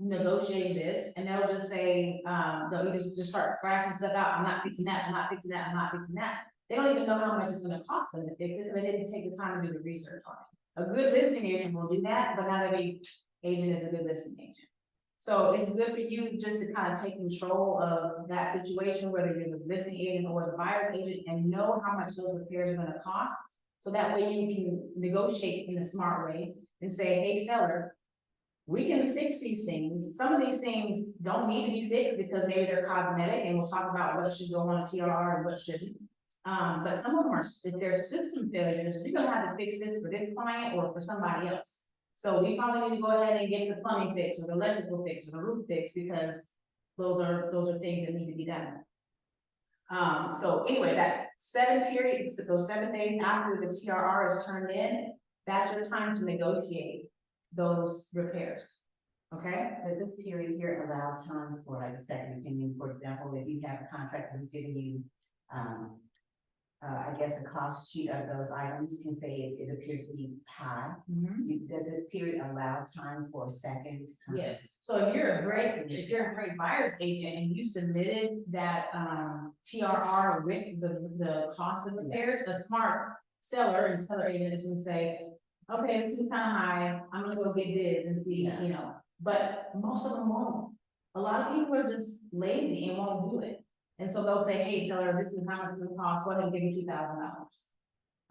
negotiating this, and they'll just say, they'll either just start scratching stuff out. I'm not fixing that, I'm not fixing that, I'm not fixing that. They don't even know how much it's gonna cost them to fix it, and they didn't take the time to do the research on it. A good listing agent will do that, but not every agent is a good listing agent. So it's good for you just to kind of take control of that situation, whether you're the listing agent or the buyer's agent, and know how much those repairs are gonna cost. So that way you can negotiate in a smart way and say, hey, seller, we can fix these things. Some of these things don't need to be fixed because maybe they're cosmetic, and we'll talk about what should go on a TRR and what shouldn't. But some of them are, if they're system failures, you're gonna have to fix this for this client or for somebody else. So we probably need to go ahead and get the plumbing fix, or the electrical fix, or the roof fix, because those are things that need to be done. So anyway, that 7 periods, those 7 days after the TRR is turned in, that's your time to negotiate those repairs. Okay? Does this period here allow time for like a second opinion? For example, if you have a contractor who's giving you, I guess, a cost sheet of those items, and say it appears to be high, does this period allow time for a second? Yes. So if you're a great buyer's agent and you submitted that TRR with the cost of repairs, a smart seller and seller agent is gonna say, okay, this is kind of high, I'm gonna go get bids and see, you know. But most of them won't. A lot of people are just lazy and won't do it. And so they'll say, hey, seller, this is how much it's gonna cost, go ahead and give me $2,000.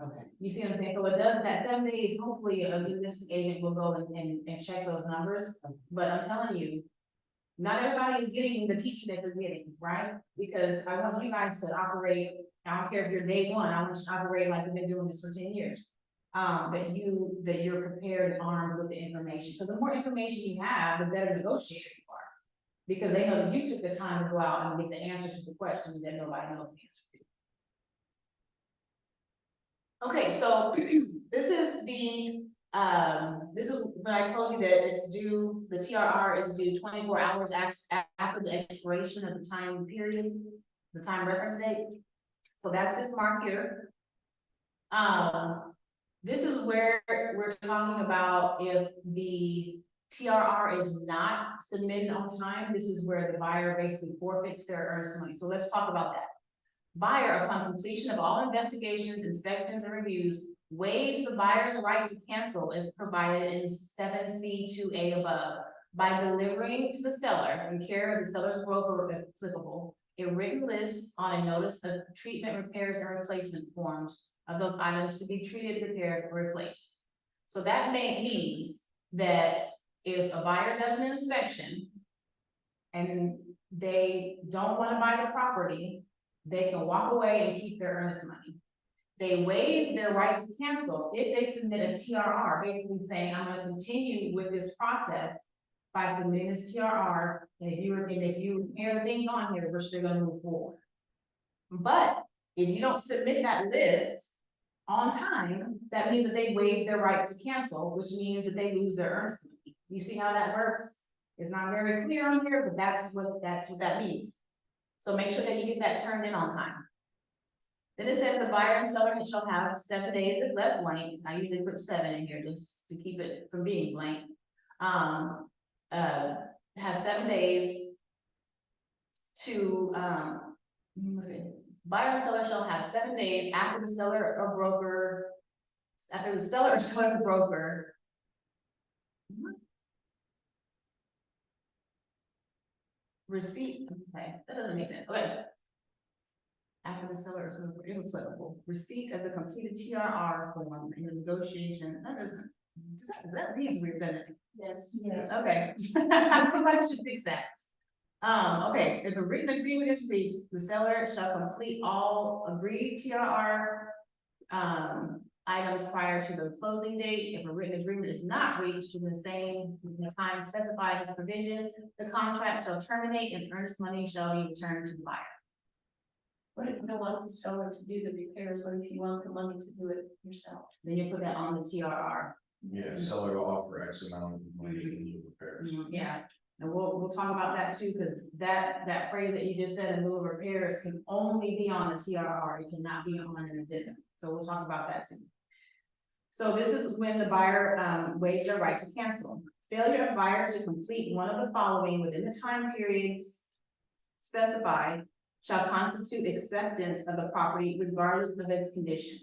Okay. You see what I'm saying? So it does that 7 days, hopefully a good listing agent will go and check those numbers. But I'm telling you, not everybody is getting the teaching that they're getting, right? Because I want you guys to operate, I don't care if you're day one, I want you to operate like you've been doing this for 10 years. That you're prepared and armed with the information. Because the more information you have, the better negotiator you are. Because they know that you took the time to go out and get the answer to the question that nobody knows the answer to. Okay, so this is when I told you that it's due, the TRR is due 24 hours after the expiration of the time period, the time reference date. So that's this mark here. This is where we're talking about if the TRR is not submitted on time, this is where the buyer basically forfeits their earnest money. So let's talk about that. Buyer, upon completion of all investigations, inspections, and reviews, waives the buyer's right to cancel as provided in 7C2A above by delivering to the seller, in care of the seller's broker if applicable, a written list on a notice of treatment, repairs, and replacement forms of those items to be treated, repaired, or replaced. So that means that if a buyer does an inspection and they don't want to buy the property, they can walk away and keep their earnest money. They waive their right to cancel if they submit a TRR, basically saying, I'm gonna continue with this process by submitting this TRR, and if you hear things on here, we're still gonna move forward. But if you don't submit that list on time, that means that they waive their right to cancel, which means that they lose their earnest money. You see how that works? It's not very clear on here, but that's what that means. So make sure that you get that turned in on time. Then it says the buyer and seller shall have 7 days if left blank. I usually put 7 in here just to keep it from being blank. Have 7 days to, buyer and seller shall have 7 days after the seller or broker, receipt, okay, that doesn't make sense, okay. After the seller is inapplicable, receipt of the completed TRR form in the negotiation, that reads weird, doesn't it? Yes. Okay, somebody should fix that. Okay, if a written agreement is reached, the seller shall complete all agreed TRR items prior to the closing date. If a written agreement is not reached within the time specified in this provision, the contract shall terminate and earnest money shall be returned to the buyer. What if you don't want the seller to do the repairs, what if you want the money to do it yourself? Then you put that on the TRR. Yeah, seller will offer X amount of money in lieu of repairs. Yeah, and we'll talk about that too, because that phrase that you just said in lieu of repairs can only be on the TRR, it cannot be on an addendum, so we'll talk about that too. So this is when the buyer waives their right to cancel. Failure of buyer to complete one of the following within the time periods specified shall constitute acceptance of the property regardless of its condition.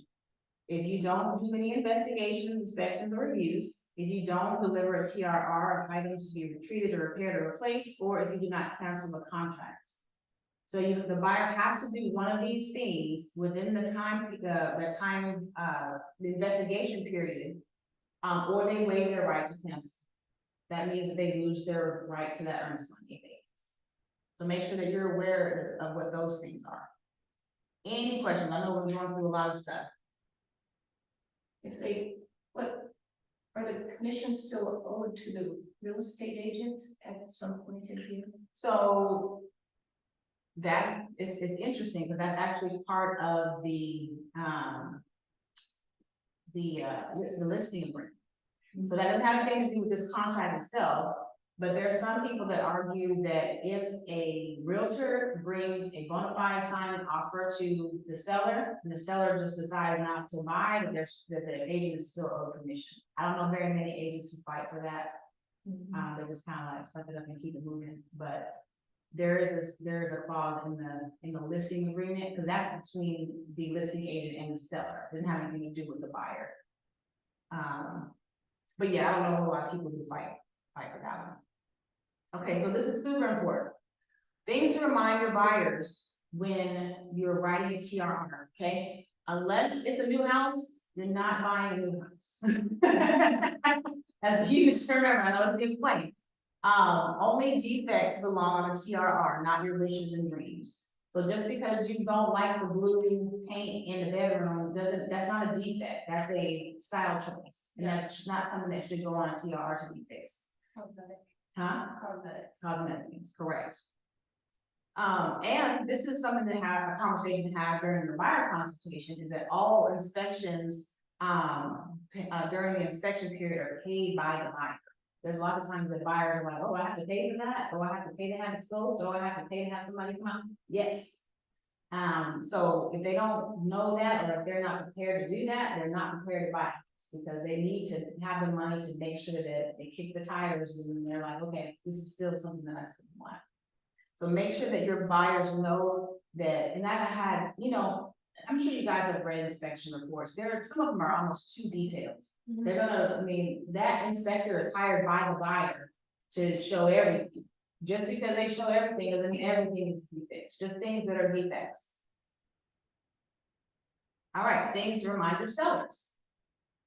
If you don't do any investigations, inspections, or reviews, if you don't deliver a TRR of items to be retreated or repaired or replaced, or if you do not cancel the contract. So the buyer has to do one of these things within the investigation period, or they waive their right to cancel. That means that they lose their right to that earnest money. So make sure that you're aware of what those things are. Any questions? I know we're going through a lot of stuff. What are the commissions still owed to the real estate agent at some point in here? So that is interesting because that's actually part of the listing agreement. So that doesn't have anything to do with this contract itself, but there are some people that argue that if a realtor brings a bona fide signed offer to the seller, and the seller just decides not to buy, that the agent is still owed commission. I don't know very many agents who fight for that. They just kind of like suck it up and keep it moving, but there is a clause in the listing agreement, because that's between the listing agent and the seller. It didn't have anything to do with the buyer. But yeah, I don't know a lot of people who fight for that one. Okay, so this is super important. Things to remind your buyers when you're writing a TRR, okay? Unless it's a new house, you're not buying a new house. That's huge to remember. I know it's a big claim. Only defects belong on a TRR, not your wishes and dreams. So just because you don't like the blue paint in the bedroom, that's not a defect, that's a style choice. And that's not something that should go on a TRR to be fixed. Cosmetic. Huh? Cosmetic. Cosmetics, correct. And this is something to have a conversation to have during the buyer consultation, is that all inspections during the inspection period are paid by the buyer. There's lots of times that buyers are like, oh, I have to pay for that, or I have to pay to have it scoped, or I have to pay to have somebody come out. Yes. So if they don't know that, or if they're not prepared to do that, they're not prepared to buy it, because they need to have the money to make sure that they kick the tires and they're like, okay, this is still something that I still want. So make sure that your buyers know that, and I've had, I'm sure you guys have read inspection reports. Some of them are almost too detailed. They're that inspector is hired by the buyer to show everything. Just because they show everything doesn't mean everything needs to be fixed, just things that are defects. All right, things to remind your sellers.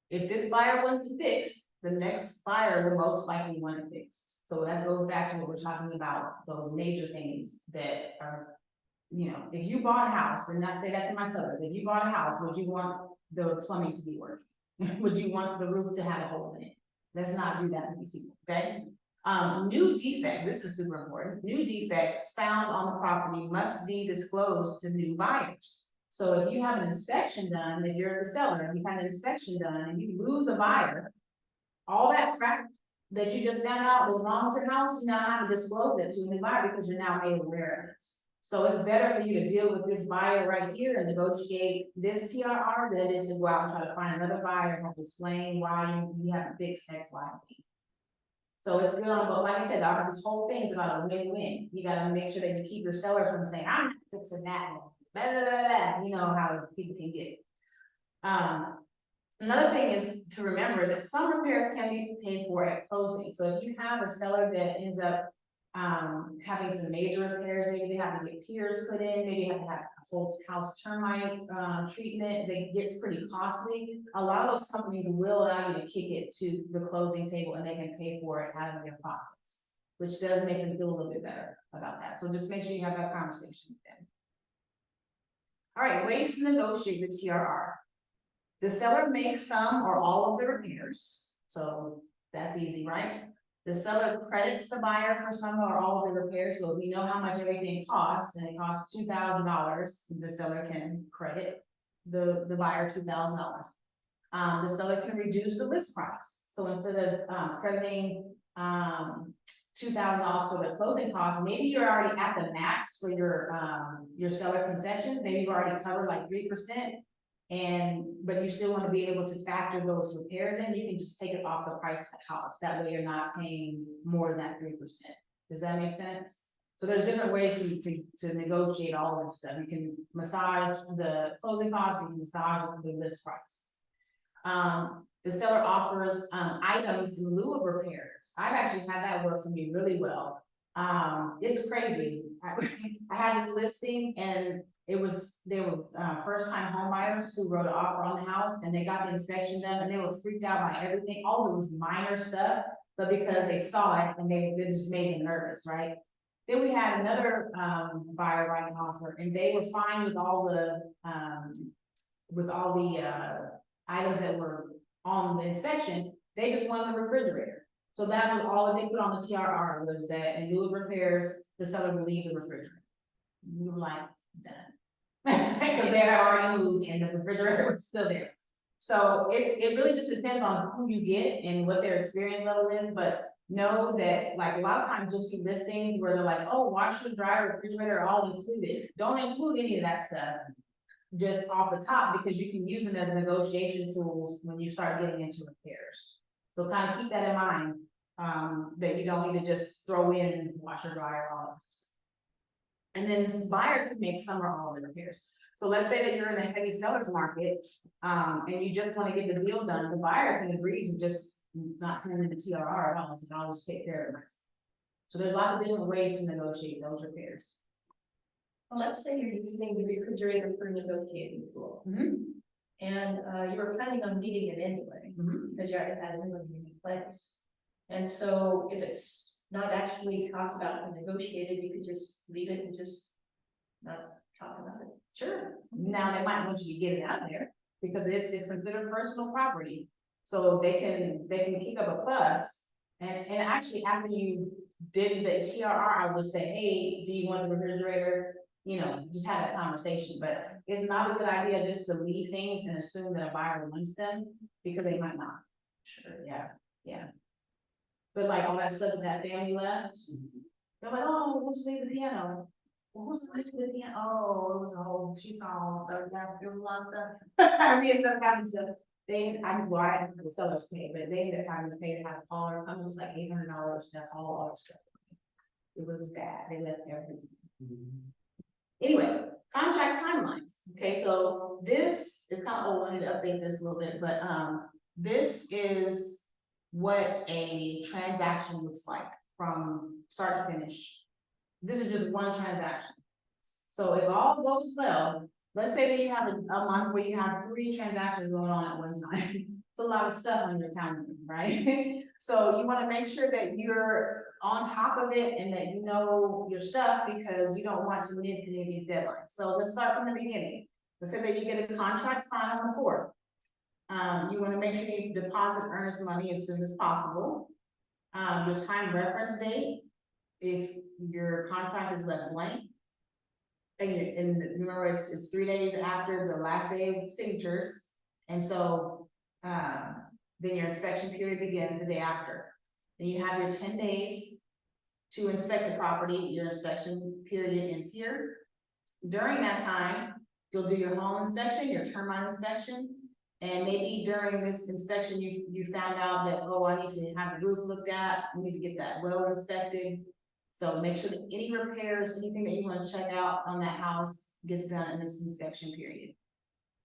If this buyer wants it fixed, the next buyer will most likely want it fixed. So that goes back to what we're talking about, those major things that are You know, if you bought a house, and I say that to my sellers, if you bought a house, would you want the plumbing to be working? Would you want the roof to have a hole in it? Let's not do that to these people, okay? New defect, this is super important, new defects found on the property must be disclosed to new buyers. So if you have an inspection done, if you're the seller, and you had an inspection done, and you lose a buyer, all that crap that you just found out was wrong with your house, you now have to disclose it to a new buyer because you're now made aware of it. So it's better for you to deal with this buyer right here and negotiate this TRR than it is to go out and try to find another buyer and have to explain why you haven't fixed X, Y, and Z. So it's good on, but like I said, this whole thing is about a win-win. You gotta make sure that you keep your seller from saying, I'm fixing that one, blah, blah, blah, blah. You know how people can get. Another thing is to remember is that some repairs can be paid for at closing. So if you have a seller that ends up having some major repairs, maybe they have to get piers put in, maybe you have to have a whole house termite treatment that gets pretty costly. A lot of those companies will allow you to kick it to the closing table and they can pay for it out of their pockets, which does make them feel a little bit better about that. So just make sure you have that conversation with them. All right, ways to negotiate the TRR. The seller makes some or all of the repairs, so that's easy, right? The seller credits the buyer for some or all of the repairs, so if we know how much everything costs, and it costs $2,000, the seller can credit the buyer $2,000. The seller can reduce the list price, so instead of crediting $2,000 for the closing costs, maybe you're already at the max for your seller concession, maybe you've already covered like 3%. But you still want to be able to factor those repairs in, you can just take it off the price of the house. That way you're not paying more than that 3%. Does that make sense? So there's different ways to negotiate all of this stuff. You can massage the closing costs, you can massage the list price. The seller offers items in lieu of repairs. I've actually had that work for me really well. It's crazy. I had this listing and they were first-time home buyers who wrote an offer on the house and they got the inspection done and they were freaked out by everything. All of it was minor stuff, but because they saw it and they just made them nervous, right? Then we had another buyer write an offer and they were fine with all the items that were on the inspection. They just wanted the refrigerator. So that was all that they put on the TRR was that in lieu of repairs, the seller would leave the refrigerator. We were like, done. Because they had already moved and the refrigerator was still there. So it really just depends on who you get and what their experience level is, but know that like a lot of times you'll see listings where they're like, oh, washer, dryer, refrigerator, all included. Don't include any of that stuff just off the top because you can use them as negotiation tools when you start getting into repairs. So kind of keep that in mind, that you don't need to just throw in washer, dryer, all of that stuff. And then this buyer could make some or all of the repairs. So let's say that you're in the heavy sellers market, and you just want to get the deal done. The buyer can agree to just not turn in the TRR at all, so I'll just take care of it. So there's lots of different ways to negotiate those repairs. Well, let's say you're using the refrigerator for negotiating tool. And you were planning on needing it anyway, because you already had it in place. And so if it's not actually talked about and negotiated, you could just leave it and just not talk about it. Sure. Now they might want you to get it out there because it's considered personal property. So they can kick up a fuss. And actually after you did the TRR, I would say, hey, do you want the refrigerator? You know, just have that conversation, but it's not a good idea just to leave things and assume that a buyer wants them because they might not. Sure. Yeah. But like all that stuff that family left, they're like, oh, we'll just leave the piano. Well, who's going to the piano? Oh, it was a whole, she saw, there was a lot of stuff. We ended up having to, I had the sellers pay, but they ended up having to pay to have a caller come. It was like $800 to have all our stuff. It was bad. They left everything. Anyway, contract timelines. Okay, so this is kind of old. I need to update this a little bit, but this is what a transaction looks like from start to finish. This is just one transaction. So if all goes well, let's say that you have a month where you have 3 transactions going on at one time. It's a lot of stuff on your calendar, right? So you want to make sure that you're on top of it and that you know your stuff because you don't want to miss any of these deadlines. So let's start from the beginning. Let's say that you get a contract signed on the 4th. You wanna make sure you deposit earnest money as soon as possible. Your time reference date, if your contract is left blank. And remember, it's 3 days after the last day of signatures, and so, then your inspection period begins the day after. Then you have your 10 days to inspect the property, your inspection period ends here. During that time, you'll do your home inspection, your termite inspection, and maybe during this inspection, you found out that, oh, I need to have the roof looked at, we need to get that well inspected. So make sure that any repairs, anything that you want to check out on that house gets done in this inspection period.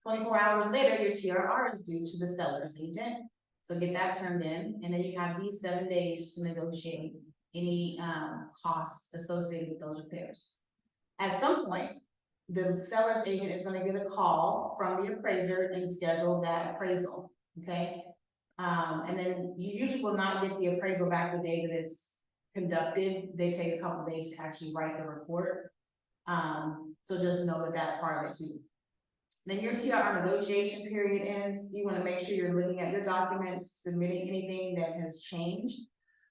24 hours later, your TRR is due to the seller's agent, so get that turned in, and then you have these 7 days to negotiate any costs associated with those repairs. At some point, the seller's agent is gonna get a call from the appraiser and schedule that appraisal, okay? And then you usually will not get the appraisal back the day that it's conducted. They take a couple days to actually write the report. So just know that that's part of it too. Then your TRR negotiation period ends. You wanna make sure you're looking at your documents, submitting anything that has changed.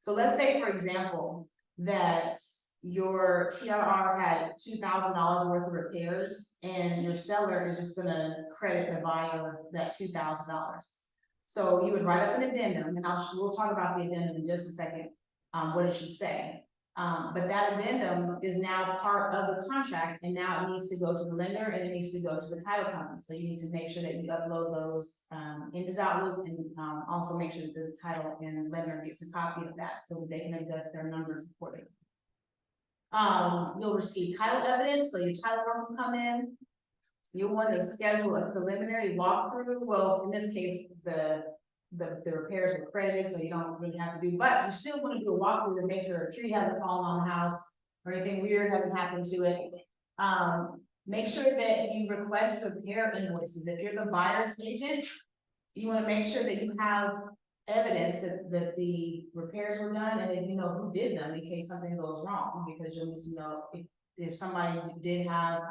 So let's say, for example, that your TRR had $2,000 worth of repairs and your seller is just gonna credit the buyer that $2,000. So you would write up an addendum, and we'll talk about the addendum in just a second, what it should say. But that addendum is now part of the contract, and now it needs to go to the lender and it needs to go to the title company. So you need to make sure that you upload those into Outlook, and also make sure that the title and lender gets a copy of that so that they can adjust their numbers accordingly. You'll receive title evidence, so your title work will come in. You'll want to schedule a preliminary walkthrough. Well, in this case, the repairs were credited, so you don't really have to do, but you still want to do a walkthrough to make sure a tree hasn't fallen on the house or anything weird hasn't happened to it. Make sure that you request repair invoices. If you're the buyer's agent, you want to make sure that you have evidence that the repairs were done and that you know who did them in case something goes wrong, because you'll need to know if somebody did have,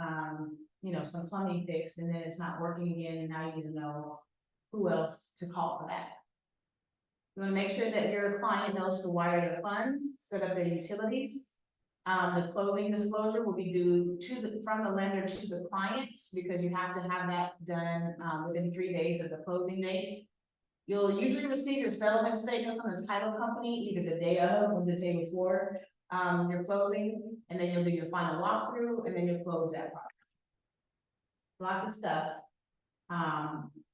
you know, some plumbing fixed and then it's not working again, and now you need to know who else to call for that. You wanna make sure that your client knows to wire their funds, set up their utilities. The closing disclosure will be due from the lender to the client, because you have to have that done within 3 days of the closing date. You'll usually receive your settlement statement from the title company either the day of or the day before your closing, and then you'll do your final walkthrough, and then you'll close that property. Lots of stuff.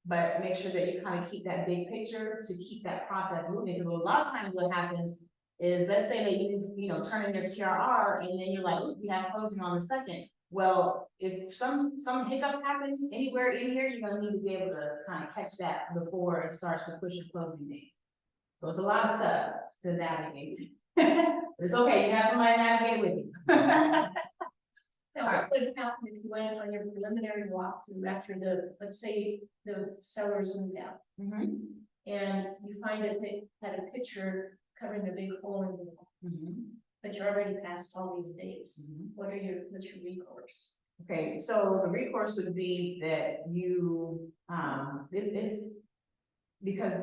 But make sure that you kind of keep that big picture to keep that process moving, because a lot of times what happens is, let's say that you know, turn in your TRR and then you're like, we have closing on the 2nd. Well, if some hiccup happens anywhere in here, you're gonna need to be able to kind of catch that before it starts to push your closing date. So it's a lot of stuff to navigate. It's okay, you have somebody navigate with you. Now, what would happen if you went on your preliminary walkthrough after let's say the sellers moved out? And you find that they had a picture covering a big hole in the wall, but you're already past all these dates. What's your recourse? Okay, so the recourse would be that you, this is, because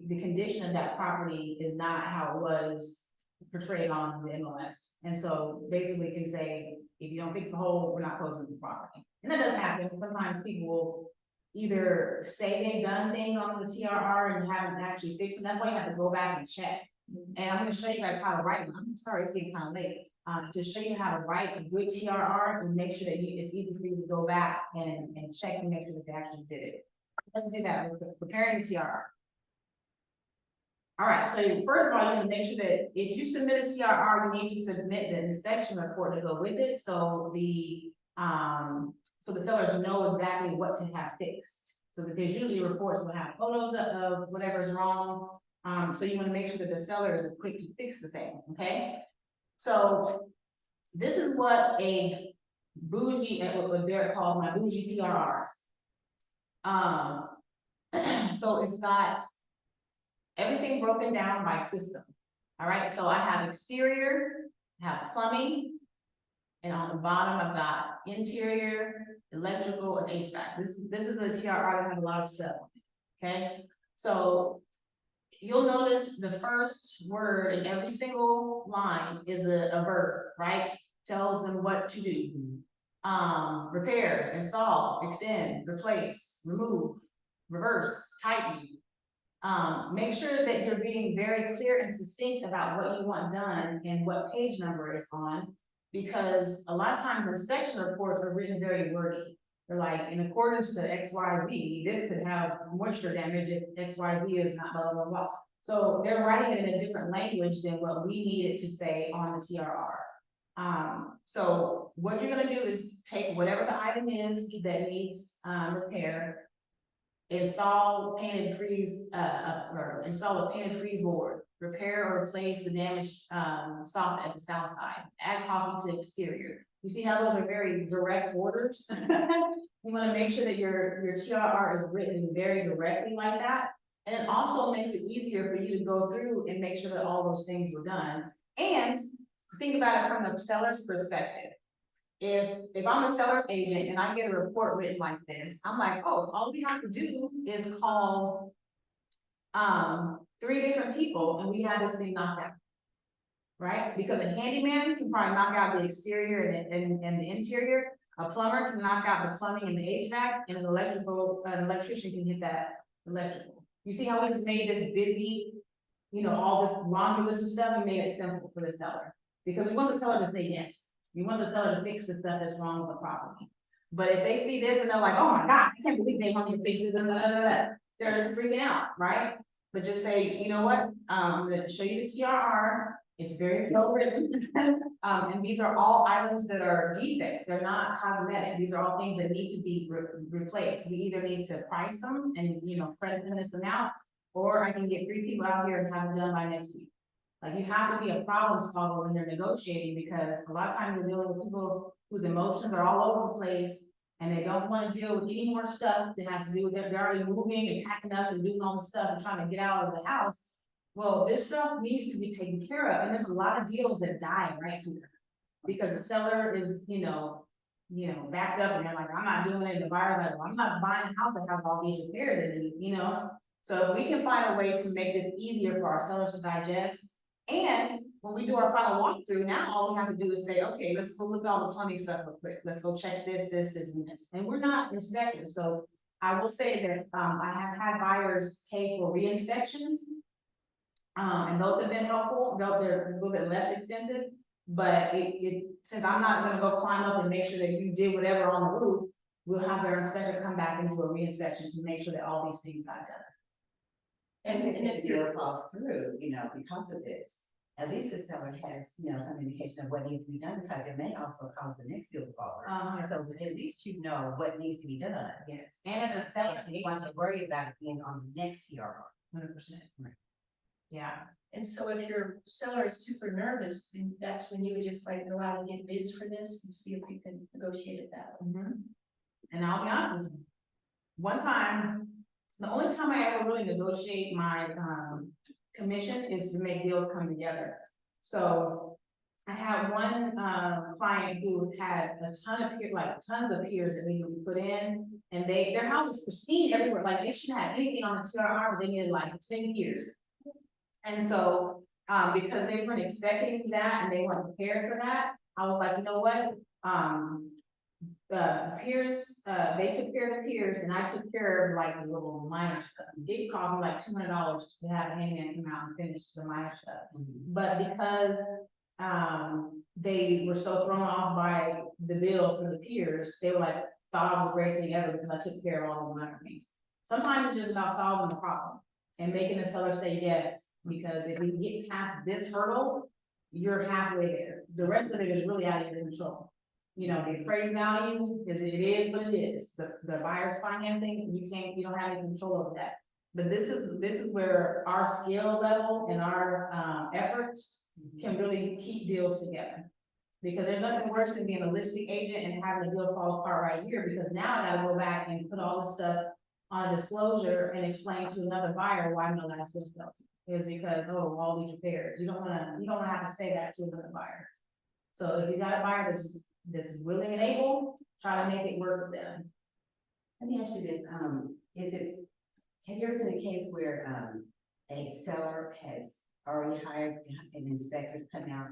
the condition of that property is not how it was portrayed on the MLS. And so basically you can say, if you don't fix the hole, we're not closing the property. And that does happen. Sometimes people will either say they've done things on the TRR and haven't actually fixed it. That's why you have to go back and check. And I'm gonna show you guys how to write one. I'm sorry, it's getting kind of late. To show you how to write a good TRR and make sure that it's easy for you to go back and check and make sure that they actually did it. Let's do that. We're preparing the TRR. All right, so first of all, you want to make sure that if you submit a TRR, you need to submit the inspection report to go with it, so the sellers know exactly what to have fixed. So because usually reports will have photos of whatever's wrong, so you want to make sure that the seller is equipped to fix the thing. Okay, so this is what a bougie, what Derek calls my bougie TRRs. So it's got everything broken down by system. All right, so I have exterior, I have plumbing. And on the bottom, I've got interior, electrical, and HVAC. This is a TRR that has a lot of stuff, okay? So you'll notice the first word in every single line is a verb, right? Tells them what to do. Repair, install, extend, replace, remove, reverse, tighten. Make sure that you're being very clear and succinct about what you want done and what page number it's on. Because a lot of times inspection reports are written very wordy. They're like, in accordance to XYZ, this could have moisture damage if XYZ is not blah, blah, blah. So they're writing it in a different language than what we need it to say on the TRR. So what you're gonna do is take whatever the item is that needs repair, install painted freeze, or install a painted freeze board, repair or replace the damaged soffit at the south side, add caulking to exterior. You see how those are very direct orders? You wanna make sure that your TRR is written very directly like that. And it also makes it easier for you to go through and make sure that all those things were done. And think about it from the seller's perspective. If I'm a seller's agent and I get a report written like this, I'm like, oh, all we have to do is call 3 different people and we have this thing knocked out. Right? Because a handyman can probably knock out the exterior and the interior. A plumber can knock out the plumbing and the HVAC, and an electrician can hit that electrical. You see how we just made this busy, all this laundry list of stuff, we made it simple for the seller. Because we want the seller to say yes. We want the seller to fix the stuff that's wrong with the property. But if they see this and they're like, oh my God, I can't believe they want me to fix this, they're freaking out, right? But just say, you know what, I'm gonna show you the TRR. It's very well written. And these are all items that are defects. They're not cosmetic. These are all things that need to be replaced. We either need to price them and, credit them this amount, or I can get 3 people out here and have it done by next week. Like, you have to be a problem solver when you're negotiating, because a lot of times you're dealing with people whose emotions are all over the place and they don't want to deal with any more stuff that has to do with they're already moving and packing up and doing all the stuff and trying to get out of the house. Well, this stuff needs to be taken care of, and there's a lot of deals that die right here because the seller is, backed up and they're like, I'm not doing it. And the buyer's like, well, I'm not buying a house that has all these repairs in it, So if we can find a way to make this easier for our sellers to digest, and when we do our final walkthrough, now all we have to do is say, okay, let's go look at all the plumbing stuff real quick. Let's go check this, and this. And we're not inspectors, so I will say that I have had buyers pay for re-inspections. And those have been helpful. They're a little bit less expensive, but since I'm not gonna go climb up and make sure that you did whatever on the roof, we'll have their inspector come back and do a re-inspection to make sure that all these things got done. And if the deal falls through, because of this, at least the seller has, some indication of what needs to be done, because it may also cause the next deal to fall through. So at least you know what needs to be done. Yes, and as a seller, You want to worry about it being on the next TRR. 100%. Right. Yeah. And so if your seller is super nervous, then that's when you would just go out and get bids for this and see if we can negotiate it that way. And I'll be honest with you, one time, the only time I ever really negotiate my commission is to make deals come together. So I had one client who had a ton of tons of piers that needed to be put in, and their house was pristine everywhere. Like, they shouldn't have anything on the TRR, but they needed 10 piers. And so because they weren't expecting that and they weren't prepared for that, I was like, you know what? The piers, they took care of the piers, and I took care of the little minor stuff. It cost me $200 to have a handyman come out and finish the minor stuff. But because they were so thrown off by the bill for the piers, they were thought I was greatest thing ever because I took care of all the minor things. Sometimes it's just about solving the problem and making the seller say yes, because if we get past this hurdle, you're halfway there. The rest of it is really out of your control. The appraised value is it is what it is. The buyer's financing, you don't have any control over that. But this is where our skill level and our efforts can really keep deals together. Because there's nothing worse than being a listing agent and having a deal fall apart right here, because now I gotta go back and put all this stuff on a disclosure and explain to another buyer why my last deal fell. is because, oh, all these repairs, you don't wanna have to say that to the buyer. So if you got a buyer that's willing and able, try to make it work with them. Let me ask you this, have you ever seen a case where, a seller has already hired an inspector to come out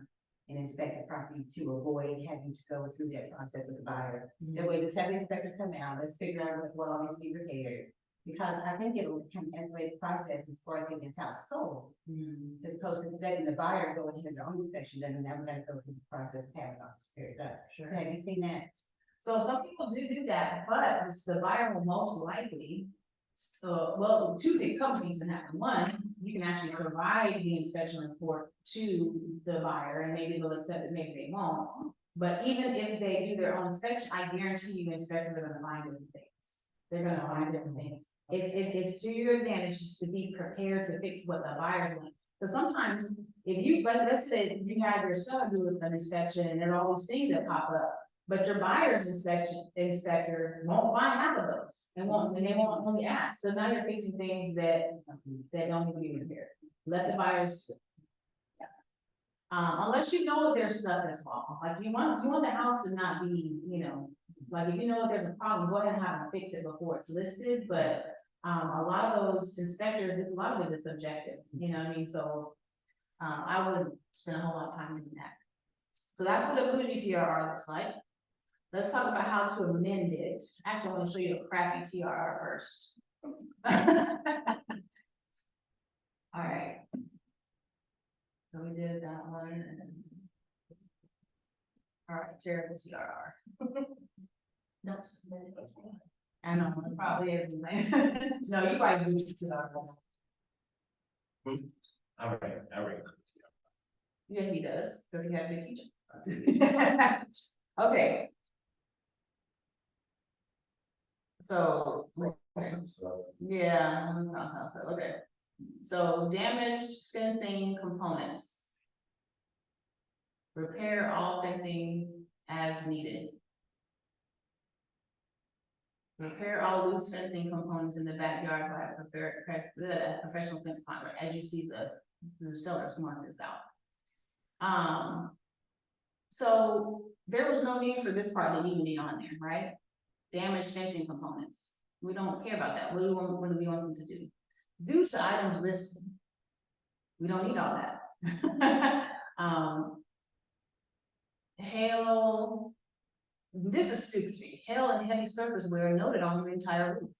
and inspect the property to avoid having to go through that process with the buyer? That way, let's have the inspector come out, let's figure out what all needs to be repaired. Because I think it'll kind of escalate the process as far as getting this house sold. As opposed to letting the buyer go and have their own inspection done, and now we gotta go through the process of having all this repaired done. Sure. Have you seen that? So some people do that, but the buyer will most likely, well, two big companies can happen. One, you can actually provide the inspection report to the buyer, and maybe they'll accept it, maybe they won't. But even if they do their own inspection, I guarantee you inspectors are gonna find different things. They're gonna find different things. It's to your advantage just to be prepared to fix what the buyers want. Because sometimes if you, let's say you had your seller do an inspection and there are all these things that pop up, but your buyer's inspector won't find half of those and they won't only ask. So now you're fixing things that don't need to be repaired. Let the buyers do it. Yeah. Unless you know that there's stuff that's wrong, like you want the house to not be, like if you know that there's a problem, go ahead and have them fix it before it's listed. But a lot of those inspectors, a lot of it is subjective, you know what I mean? So I wouldn't spend a whole lot of time doing that. So that's what a bougie TRR looks like. Let's talk about how to amend it. Actually, I want to show you a crappy TRR first. All right. So we did that one. All right, terrible TRR. Not submitted. I know, it probably is. No, you probably do TRR. All right. Yes, he does, because he had a good teacher. Okay. So, yeah, okay. So damaged fencing components. Repair all fencing as needed. Repair all loose fencing components in the backyard by a professional fence contractor, as you see the sellers mark this out. So there was no need for this part to even be on there, right? Damaged fencing components. We don't care about that. What do we want them to do? Due to items listed. We don't need all that. Hail, this is stupid to me. Hail and heavy surface wear noted on your entire roof.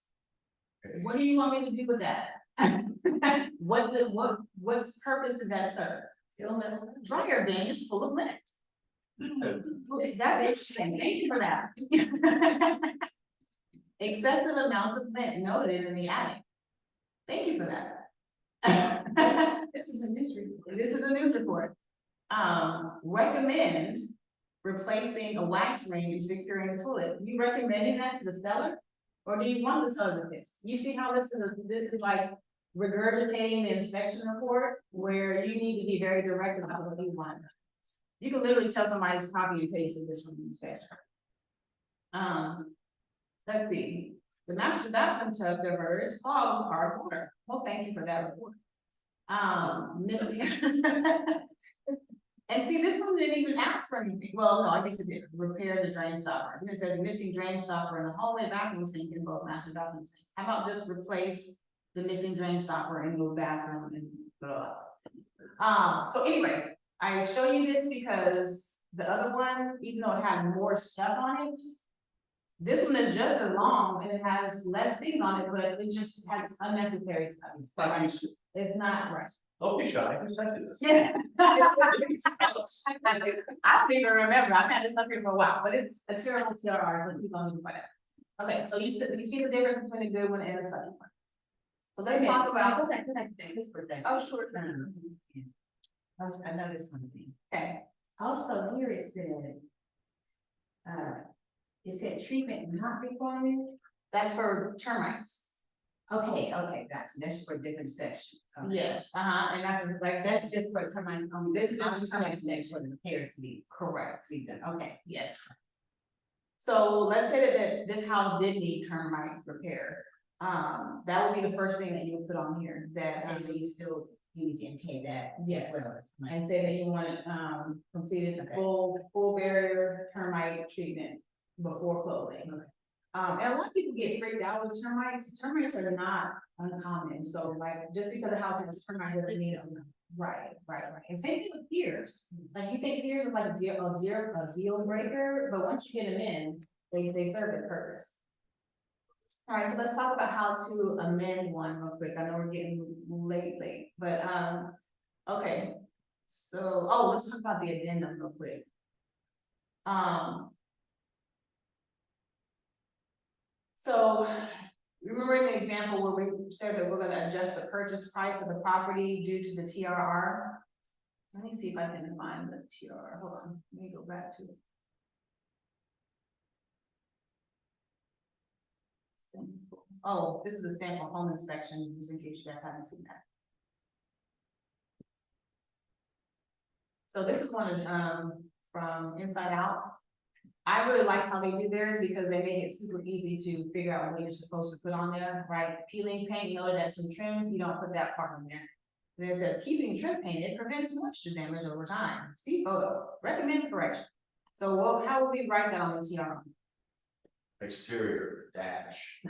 What do you want me to do with that? What's purpose did that serve? Dryer bin is full of lint. That's interesting. Thank you for that. Excessive amounts of lint noted in the attic. Thank you for that. This is a news report. Recommend replacing a wax ring and securing the toilet. You recommending that to the seller? Or do you want the seller to fix? You see how this is like regurgitating the inspection report, where you need to be very direct about what you want. You can literally tell somebody's copy and pasted this from the inspection. Let's see. The master bathroom tub diverts clogged with hard water. Well, thank you for that report. Missing. And see, this one didn't even ask for anything. Well, no, I guess it did. Repair the drain stoppers. And it says missing drain stopper in the hallway bathroom sink in both master bathroom sinks. How about just replace the missing drain stopper in your bathroom and blah, blah. So anyway, I show you this because the other one, even though it had more stuff on it, this one is just as long and it has less things on it, but it just has unnecessary stuff. It's not right. Don't be shy, who sent you this? Yeah. I don't even remember. I've had this up here for a while, but it's a terrible TRR, but keep on moving by that. Okay, so you see the difference between a good one and a second one. So let's talk about. Go back to this for a second. Oh, sure. I noticed something. Okay. Also, here it said treatment not required. That's for termites. Okay, gotcha. That's for a different section. Okay. Yes, and That's just for termites. This is just a termite section for the repairs to be correct. done. Okay. Yes. So let's say that this house did need termite repair. That would be the first thing that you would put on here, that So you you need to indicate that. Yes. as well. And say that you want it, completed Okay. full barrier termite treatment before closing. And a lot of people get freaked out with termites. Termites are not uncommon, so like, just because a house has termites doesn't mean it. Right. And same thing with piers. Like, you think piers are like a deal breaker, but once you get them in, they serve their purpose. All right, so let's talk about how to amend one real quick. I know we're getting late, but, okay. So, let's talk about the addendum real quick. So, remember in the example where we said that we're gonna adjust the purchase price of the property due to the TRR? Let me see if I can find the TRR, hold on, let me go back to it. Oh, this is a sample home inspection, just in case you guys haven't seen that. So this is one, from Inside Out. I really like how they do theirs because they make it super easy to figure out what you're supposed to put on there, right? Peeling paint, noted that some trim, you don't put that part in there. Then it says, keeping trim painted prevents moisture damage over time. See photo, recommend correction. So how would we write that on the TR? Exterior dash.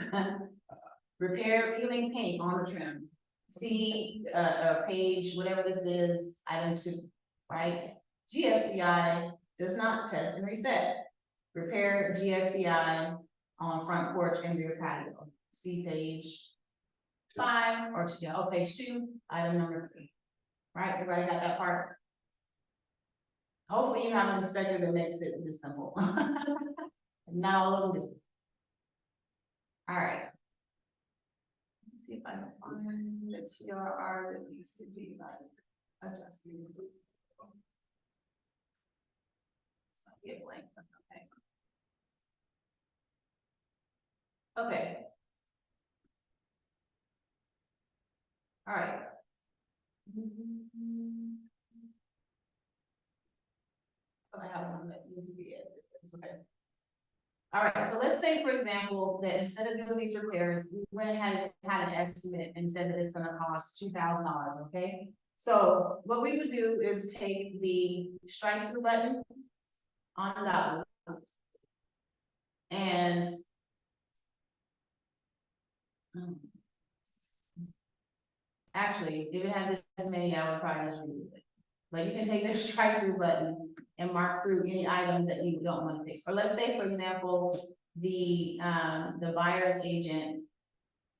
Repair peeling paint on the trim. See, page, whatever this is, item 2, right? GFCI does not test and reset. Repair GFCI on front porch and rear patio. See page 5 or page 2, item number 3. Right, everybody got that part? Hopefully you have an inspector that makes it this simple. Not all of them do. All right. Let's see if I can find the TRR that needs to be like adjusted. It's gonna be a blank, okay. Okay. All right. I have one that needs to be edited. It's okay. All right, so let's say, for example, that instead of doing these repairs, we went ahead and had an estimate and said that it's gonna cost $2,000, okay? So what we would do is take the strike through button on that one. And actually, if it had this many, I would probably just remove it. But you can take this strike through button and mark through any items that you don't want to fix. Or let's say, for example, the buyer's agent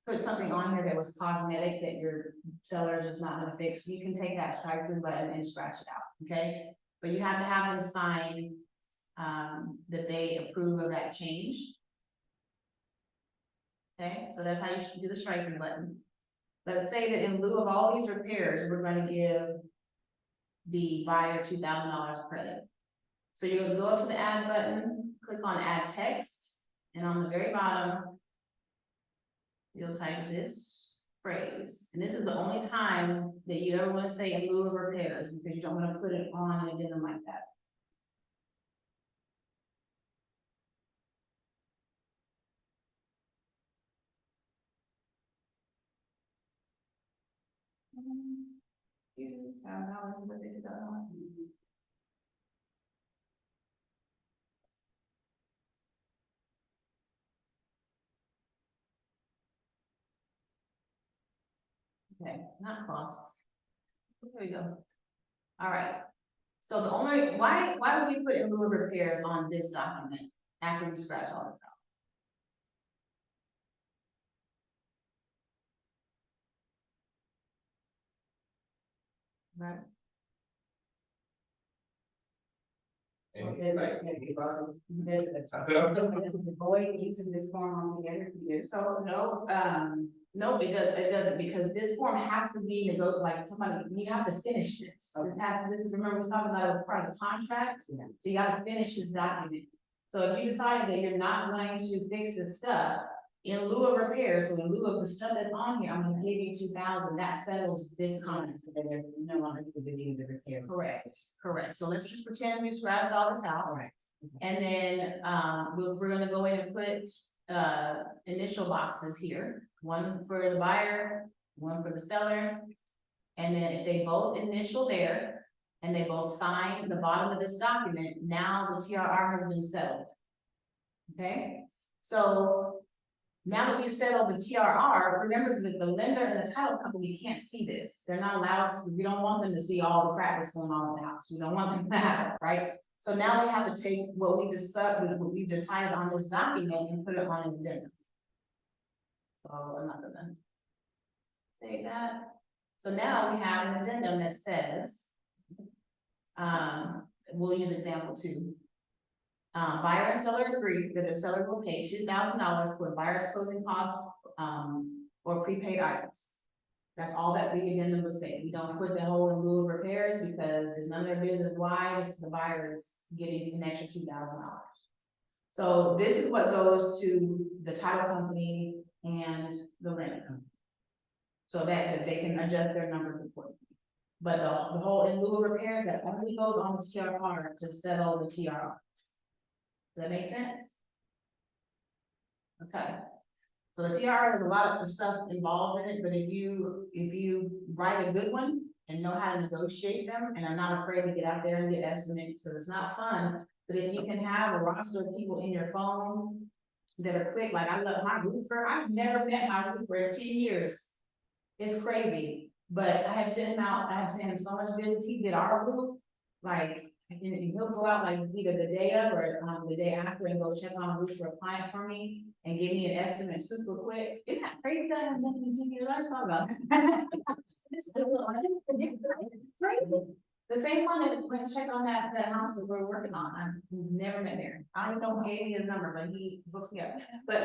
put something on here that was cosmetic that your seller is just not gonna fix. You can take that strike through button and scratch it out, okay? But you have to have them sign that they approve of that change. Okay, so that's how you should do the strike through button. Let's say that in lieu of all these repairs, we're gonna give the buyer $2,000 credit. So you're gonna go up to the add button, click on add text, and on the very bottom, you'll type this phrase. And this is the only time that you ever wanna say in lieu of repairs, because you don't wanna put it on an addendum like that. Okay, not costs. There we go. All right. So the only, why would we put in lieu of repairs on this document after we scratch all this out? Right. Avoid using this form altogether. So no, it doesn't, because this form has to be like somebody, you have to finish this. Remember we talked about a part of the contract, Yeah. so you gotta finish this document. So if you decide that you're not going to fix this stuff, in lieu of repairs, so in lieu of the stuff that's on here, I'm gonna give you 2,000, that settles this contract. So there's no longer to do the repairs. Correct, so let's just pretend we scratched all this out. All right. And then, we're gonna go in and put, initial boxes here, one for the buyer, one for the seller. And then if they both initial there, and they both sign the bottom of this document, now the TRR has been settled. Okay, so now that we've settled the TRR, remember that the lender and the title company can't see this. They're not allowed to, we don't want them to see all the crap that's going on in the house. We don't want them to have it, right? So now we have to take what we decided on this document and put it on an addendum. So I'm not gonna say that. So now we have an addendum that says, we'll use example 2. Buyer and seller agree that the seller will pay $2,000 for buyer's closing costs, or prepaid items. That's all that the addendum would say. We don't put the whole in lieu of repairs because it's none of their business why the buyer is getting an extra $2,000. So this is what goes to the title company and the lender company, so that they can adjust their numbers accordingly. But the whole in lieu of repairs, that only goes on the TRR to settle the TRR. Does that make sense? Okay. So the TRR has a lot of the stuff involved in it, but if you write a good one and know how to negotiate them and are not afraid to get out there and get estimates, so it's not fun. But if you can have a roster of people in your phone that are quick, like I love my roofer, I've never met my roofer in 10 years. It's crazy, but I have sent him out, I have sent him so much business. He did our roof, like, and he'll go out like either the day of or the day after and go check on a roof for a client for me and give me an estimate super quick. Isn't that crazy that I have nothing to do? Let's talk about it. It's crazy. The same one that went to check on that house that we're working on. I've never met there. I don't even know who gave me his number, but he books me up. But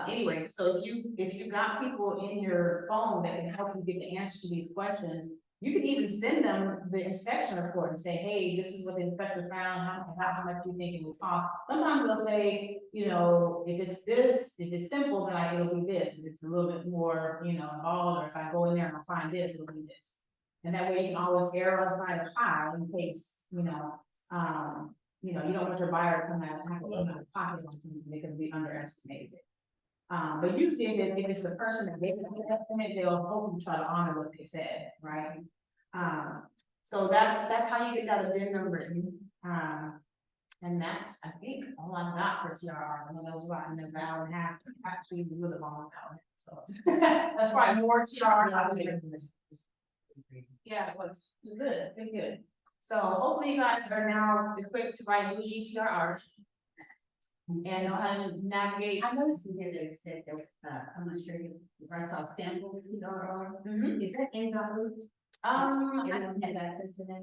anyway, so if you've got people in your phone that can help you get the answer to these questions, you can even send them the inspection report and say, hey, this is what the inspector found, how much do you think it will cost? Sometimes they'll say, you know, if it's this, if it's simple, then it'll be this. If it's a little bit more, you know, involved, or if I go in there and I find this, it'll be this. And that way you can always err on the side of high in case, you don't want your buyer to come out of pocket on something because we underestimated it. But usually if it's the person that gave the estimate, they'll hopefully try to honor what they said, right? So that's how you get that addendum written. And that's, I think, all I've got for TRR. I know that was about an hour and a half, actually a little bit longer now. So that's probably more TRR. Yeah, it was good. So hopefully you guys are now equipped to write bougie TRRs. And know how to navigate. I noticed you did it said that, I'm not sure if I saw sample TRR. Is that in the root? I Everyone has access to that?